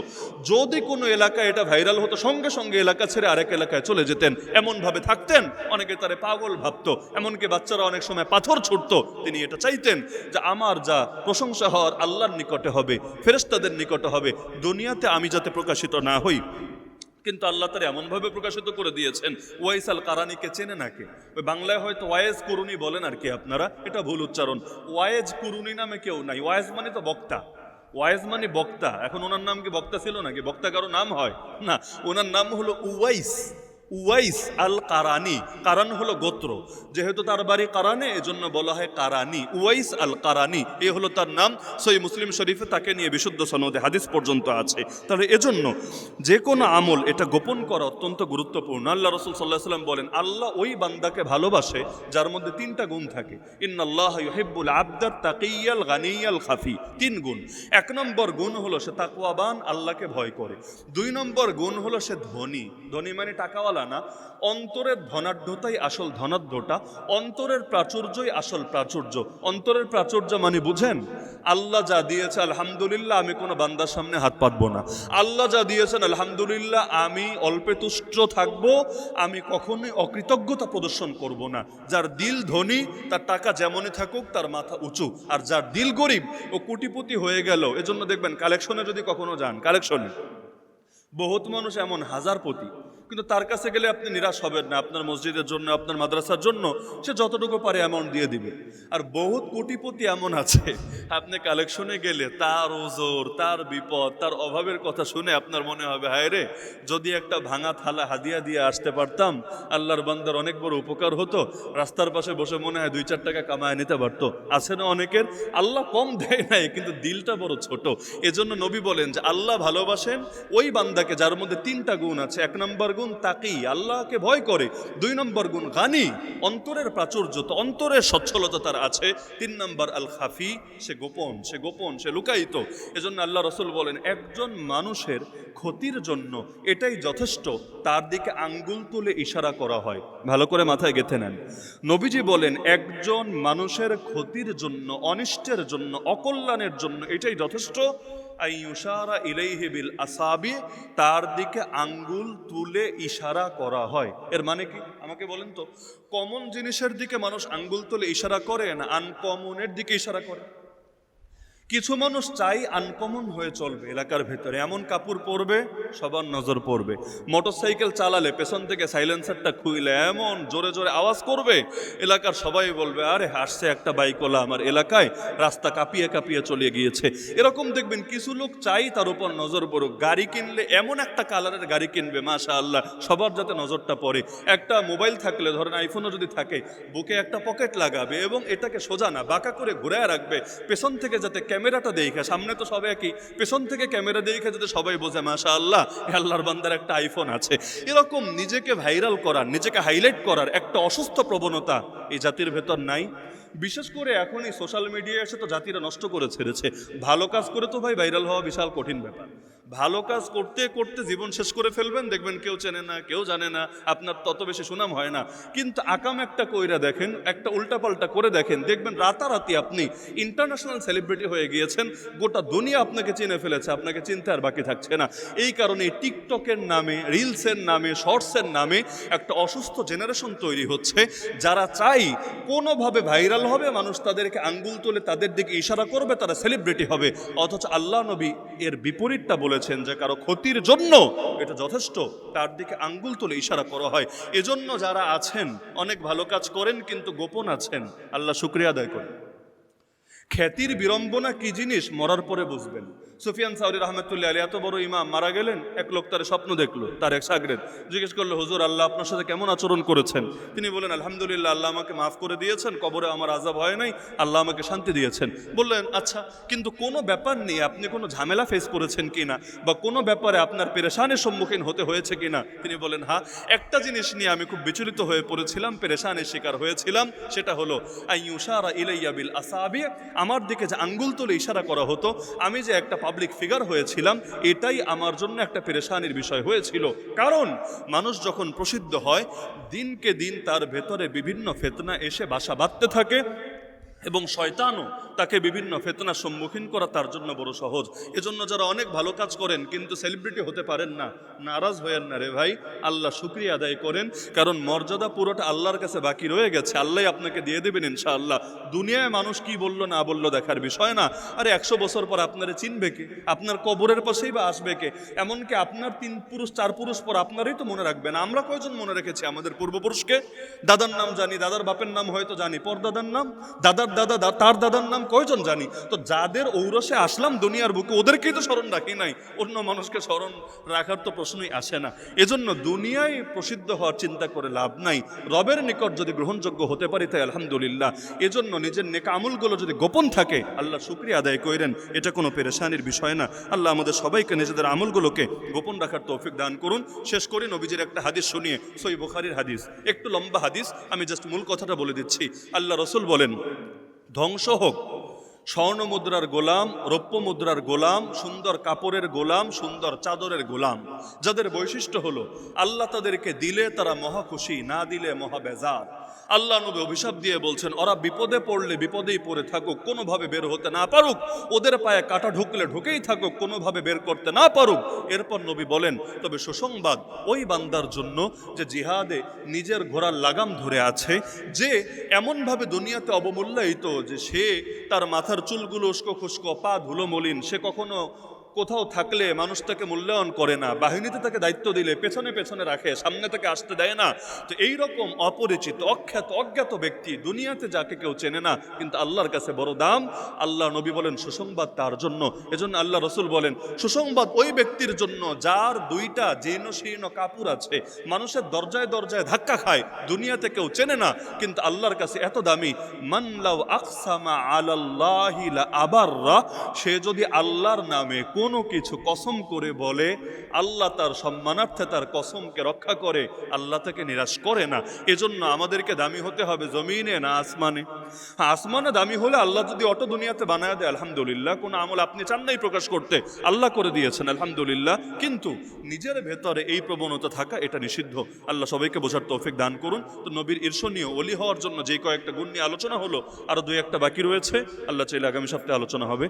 যদি কোনো এলাকায় এটা ভাইরাল হতো, সঙ্গে সঙ্গে এলাকা ছেড়ে আরেক এলাকায় চলে যেতেন, এমন ভাবে থাকতেন। অনেকে তারে পাগল ভাবতো, এমনকি বাচ্চারা অনেক সময় পাথর ছুটতো। তিনি এটা চাইতেন যে আমার যা প্রশংসা হওয়ার আল্লাহর নিকটে হবে, ফেরেশতাদের নিকটে হবে, দুনিয়াতে আমি যাতে প্রকাশিত না হই। কিন্তু আল্লাহ তার এমনভাবে প্রকাশিত করে দিয়েছেন, ওয়াইস আল কারানিকে চেনে নাকি? ওই বাংলায় হয়তো ওয়াইজ কুরুনি বলেন আর কি আপনারা, এটা ভুল উচ্চারণ। ওয়াইজ কুরুনি নামে কেউ নাই। ওয়াইজ মানে তো বক্তা, ওয়াইজ মানে বক্তা। এখন ওনার নাম কি বক্তা ছিল নাকি? বক্তা কারো নাম হয় না, ওনার নাম হলো উওয়াইস, উওয়াইস আল কারানি। কারান হলো গোত্র, যেহেতু তার বাড়ি কারানে এজন্য বলা হয় কারানি। উওয়াইস আল কারানি এ হলো তার নাম। সহিহ মুসলিম শরীফে তাকে নিয়ে বিশুদ্ধ সনদে হাদিস পর্যন্ত আছে। তাহলে এজন্য যে কোনো আমল এটা গোপন করা অত্যন্ত গুরুত্বপূর্ণ। আল্লাহ রাসূল সাল্লাল্লাহু আলাইহি ওয়াসাল্লাম বলেন, আল্লাহ ওই বান্দাকে ভালোবাসে যার মধ্যে তিনটা গুণ থাকে। ইন্নাল্লাহা ইউহিব্বুল আবদাত তাকিয়াল গানিয়াল খাফি। তিন গুণ। এক নম্বর গুণ হলো সে তাকওয়াবান, আল্লাহকে ভয় করে। দুই নম্বর গুণ হলো সে ধনী। ধনী মানে টাকাওয়ালা না, অন্তরের ধনাঢ্যতাই আসল ধনাঢ্যতা, অন্তরের প্রাচুর্যই আসল প্রাচুর্য। অন্তরের প্রাচুর্য মানে বুঝেন, আল্লাহ যা দিয়েছে আলহামদুলিল্লাহ, আমি কোনো বান্দার সামনে হাত পাতবো না। আল্লাহ যা দিয়েছেন আলহামদুলিল্লাহ, আমি অল্পে তুষ্ট থাকবো, আমি কখনোই অকৃতজ্ঞতা প্রদর্শন করব না। যার দিল ধনী, তার টাকা যেমনই থাকুক তার মাথা উঁচু। আর যার দিল গরিব, ও কোটিপতি হয়ে গেল। এজন্য দেখবেন কালেকশনে যদি কখনো যান, কালেকশনে বহুত মানুষ এমন হাজারপতি, কিন্তু তার কাছে গেলে আপনি নিরাশ হবেন না। আপনার মসজিদের জন্য, আপনার মাদ্রাসার জন্য সে যতটুকু পারে অ্যামাউন্ট দিয়ে দিবে। আর বহুত কোটিপতি এমন আছে, আপনি কালেকশনে গেলে তার ওজোর, তার বিপদ, তার অভাবের কথা শুনে আপনার মনে হবে, হায় রে, যদি একটা ভাঙা থালা হাদিয়া দিয়ে আসতে পারতাম, আল্লাহর বান্দার অনেক বড় উপকার হতো। রাস্তার পাশে বসে মনে হয় 2-4 টাকা কামায় নিতে পারতো। আছে না অনেকের? আল্লাহ কম দেয় নাই, কিন্তু দিলটা বড় ছোট। এজন্য নবী বলেন যে আল্লাহ ভালোবাসেন ওই বান্দাকে যার মধ্যে 3টা গুণ আছে। 1 নম্বর গুণ তাকি, আল্লাহকে ভয় করে। 2 নম্বর গুণ গানি, অন্তরের প্রাচুর্যতা, অন্তরের সচ্ছলতা তার আছে। 3 নম্বর আল খাফি, সে গোপন, সে লুকায়িত। এজন্য আল্লাহ রসুল বলেন একজন মানুষের ক্ষতির জন্য এটাই যথেষ্ট তার দিকে আঙ্গুল তুলে ইশারা করা হয়। ভালো করে মাথায় গেঁথে নেন। নবীজি বলেন একজন মানুষের ক্ষতির জন্য, অনিষ্টের জন্য, অকল্যাণের জন্য এটাই যথেষ্ট আইয়ুশারা ইলাইহি বিল আসাবি, তার দিকে আঙ্গুল তুলে ইশারা করা হয়। এর মানে কি আমাকে বলেন তো? কমন জিনিসের দিকে মানুষ আঙ্গুল তুলে ইশারা করে না আনকমনের দিকে ইশারা করে? কিছু মানুষ চাই আনকমন হয়ে চলবে এলাকার ভেতরে, এমন কাপড় পরবে সবার নজর পড়বে, মোটরসাইকেল চালালে পেছন থেকে সাইলেন্সারটা খুইলে এমন জোরে জোরে আওয়াজ করবে, এলাকার সবাই বলবে আরে আসছে একটা বাইকওয়ালা আমার এলাকায়, রাস্তা কাঁপিয়ে কাঁপিয়ে চলে গিয়েছে। এরকম দেখবেন কিছু লোক চাই তার উপর নজর পড়ুক। গাড়ি কিনলে এমন একটা কালারের গাড়ি কিনবে মাশাআল্লাহ সবার যাতে নজরটা পড়ে। একটা মোবাইল থাকলে, ধরেন আইফোনও যদি থাকে, বুকে একটা পকেট লাগাবে এবং এটাকে সোজা না বাঁকা করে ঘুরায় রাখবে, পেছন থেকে যাতে ক্যামেরাটা দেখে, সামনে তো সবাই একই, পেছন থেকে ক্যামেরা দেখে যাতে সবাই বোঝে মাশাআল্লাহ আল্লাহর বান্দার একটা আইফোন আছে। এরকম নিজেকে ভাইরাল করার, নিজেকে হাইলাইট করার একটা অসুস্থ প্রবণতা এই জাতির ভেতর নাই? বিশেষ করে এখনই সোশ্যাল মিডিয়ায় এসে তো জাতিরা নষ্ট করে ছেড়েছে। ভালো কাজ করে তো ভাই ভাইরাল হওয়া বিশাল কঠিন ব্যাপার। ভালো কাজ করতে করতে জীবন শেষ করে ফেলবেন, দেখবেন কেউ চেনে না, কেউ জানে না, আপনার তত বেশি সুনাম হয় না। কিন্তু আকাম একটা কইরা দেখেন, একটা উল্টাপাল্টা করে দেখেন, দেখবেন রাতারাতি আপনি ইন্টারন্যাশনাল সেলিব্রিটি হয়ে গিয়েছেন, গোটা দুনিয়া আপনাকে চিনে ফেলেছে, আপনাকে চিনতে আর বাকি থাকছে না। এই কারণে টিকটকের নামে, রিলসের নামে, শর্টসের নামে একটা অসুস্থ জেনারেশন তৈরি হচ্ছে, যারা চাই কোনোভাবে ভাইরাল হবে, মানুষ তাদেরকে আঙ্গুল তুলে তাদের দিকে ইশারা করবে, তারা সেলিব্রিটি হবে। অথচ আল্লাহ নবী এর বিপরীতটা বলেছেন যে কারো ক্ষতির জন্য এটা যথেষ্ট তার দিকে আঙ্গুল তুলে ইশারা করা হয়। এজন্য যারা আছেন অনেক ভালো কাজ করেন কিন্তু গোপন আছেন, আল্লাহ শুকরিয়া আদায় করেন। খ্যাতির বিড়ম্বনা কি জিনিস মরার পরে বুঝবেন। সুফিয়ান সাউরি রহমতুল্লাহ আলাইহি এত বড় ইমাম মারা গেলেন, এক লোক তার স্বপ্ন দেখলো, তার এক শাগরেদ জিজ্ঞেস করলো, হুজুর আল্লাহ আপনার সাথে কেমন আচরণ করেছেন? তিনি বলেন আলহামদুলিল্লাহ, আল্লাহ আমাকে মাফ করে দিয়েছেন, কবরে আমার আযাব হয় নাই, আল্লাহ আমাকে শান্তি দিয়েছেন। বললেন আচ্ছা, কিন্তু কোনো ব্যাপার নিয়ে আপনি কোনো ঝামেলা ফেস করেছেন কিনা, বা কোনো ব্যাপারে আপনার পেরেশানির সম্মুখীন হতে হয়েছে কিনা? তিনি বলেন হ্যাঁ, একটা জিনিস নিয়ে আমি খুব বিচলিত হয়ে পড়েছিলাম, পেরেশানির শিকার হয়েছিলাম, সেটা হলো আইয়ুশারা ইলাইয়া বিল আসাবি, আমার দিকে যে আঙ্গুল তুলে ইশারা করা হতো, আমি যে একটা পাবলিক ফিগার হয়েছিলাম, এটাই আমার জন্য একটা পেরেশানির বিষয় হয়েছিল। কারণ মানুষ যখন প্রসিদ্ধ হয়, দিনকে দিন তার ভেতরে বিভিন্ন ফিতনা এসে বাসা বাঁধতে থাকে এবং শয়তানও তাকে বিভিন্ন ফিতনার সম্মুখীন করা তার জন্য বড় সহজ। এজন্য যারা অনেক ভালো কাজ করেন কিন্তু সেলিব্রিটি হতে পারেন না, নারাজ হয়েন না রে ভাই, আল্লাহ শুকরিয়া আদায় করেন, কারণ মর্যাদা পুরোটা আল্লাহর কাছে বাকি রয়ে গেছে, আল্লাহ আপনাকে দিয়ে দেবেন ইনশাআল্লাহ। দুনিয়ায় মানুষ কি বললো না বললো দেখার বিষয় না। আরে 100 বছর পর আপনারে চিনবে কে? আপনার কবরের পাশেই বা আসবে কে? এমনকি আপনার 3 পুরুষ 4 পুরুষ পর আপনারই তো মনে রাখবেন। আমরা কয়জন মনে রেখেছি আমাদের পূর্বপুরুষকে? দাদার নাম জানি, দাদার বাপের নাম হয়তো জানি, পরদাদার নাম, দাদার দাদা তার দাদার নাম কয়জন জানি? তো যাদের ঔরসে আসলাম দুনিয়ার বুকে, ওদেরকেই তো স্মরণ রাখি নাই, অন্য মানুষকে স্মরণ রাখার তো প্রশ্নই আসে না। এজন্য দুনিয়ায় প্রসিদ্ধ হওয়ার চিন্তা করে লাভ নাই, রবের নিকট যদি গ্রহণযোগ্য হতে পারি তাই আলহামদুলিল্লাহ। এজন্য নিজের নেক আমলগুলো যদি গোপন থাকে, আল্লাহ শুকরিয়া আদায় করেন, এটা কোনো পেরেশানির বিষয় না। আল্লাহ আমাদের সবাইকে নিজেদের আমলগুলোকে গোপন রাখার তৌফিক দান করুন। শেষ করি নবীজির একটা হাদিস শুনিয়ে, সহিহ বুখারীর হাদিস, একটু লম্বা হাদিস, আমি জাস্ট মূল কথাটা বলে দিচ্ছি। আল্লাহ রাসূল বলেন, ধ্বংস হোক স্বর্ণ মুদ্রার গোলাম, রৌপ্য মুদ্রার গোলাম, সুন্দর কাপড়ের গোলাম, সুন্দর চাদরের গোলাম, যাদের বৈশিষ্ট্য হলো আল্লাহ তাদেরকে দিলে তারা মহা খুশি, না দিলে মহা বেজার। আল্লাহ নবী অভিশাপ দিয়ে বলছেন, ওরা বিপদে পড়লে বিপদেই পড়ে থাকুক, কোনোভাবে বের হতে না পারুক, ওদের পায়ে কাঁটা ঢুকলে ঢুকেই থাকুক, কোনোভাবে বের করতে না পারুক। এরপর নবী বলেন, তবে সুসংবাদ ওই বান্দার জন্য যে জিহাদে নিজের ঘোড়ার লাগাম ধরে আছে, যে এমনভাবে দুনিয়াতে অবমূল্যায়িত যে সে তার মাথার চুলগুলো উস্কো খুস্কো, পা ধুলো মলিন, সে কখনো কোথাও থাকলে মানুষ তাকে মূল্যায়ন করে না, বাহিনীতে তাকে দায়িত্ব দিলে পেছনে পেছনে রাখে, সামনে তাকে আসতে দেয় না। তো এইরকম অপরিচিত অখ্যাত অজ্ঞাত ব্যক্তি, দুনিয়াতে যাকে কেউ চেনে না কিন্তু আল্লাহর কাছে বড় দাম, আল্লাহ নবী বলেন সুসংবাদ তার জন্য। এজন্য আল্লাহ রসুল বলেন সুসংবাদ ওই ব্যক্তির জন্য যার দুইটা জীর্ণ শীর্ণ কাপড় আছে, মানুষের দরজায় দরজায় ধাক্কা খায়, দুনিয়াতে কেউ চেনে না কিন্তু আল্লাহর কাছে এত দামি। মান লাউ আকসামা আলাল্লাহি লা আবাররা, সে যদি আল্লাহর নামে কোনো কিছু কসম করে বলে, আল্লাহ তার সম্মানার্থে তার কসমকে রক্ষা করে, আল্লাহ তাকে নিরাশ করে না। এজন্য আমাদেরকে দামি হতে হবে জমিনে না আসমানে। আসমানে দামি হলে আল্লাহ যদি অটো দুনিয়াতে বানায় দেয় আলহামদুলিল্লাহ, কোনো আমল আপনি চান নাই প্রকাশ করতে, আল্লাহ করে দিয়েছেন আলহামদুলিল্লাহ, কিন্তু নিজের ভেতরে এই প্রবণতা থাকা এটা নিষিদ্ধ। আল্লাহ সবাইকে বোঝার তৌফিক দান করুন। তো নবীর ঈর্ষণীয় ওলি হওয়ার জন্য যে কয়েকটা গুণ নিয়ে আলোচনা হলো, আরো দুই একটা বাকি রয়েছে, আল্লাহ চাইলে আগামী সপ্তাহে আলোচনা হবে।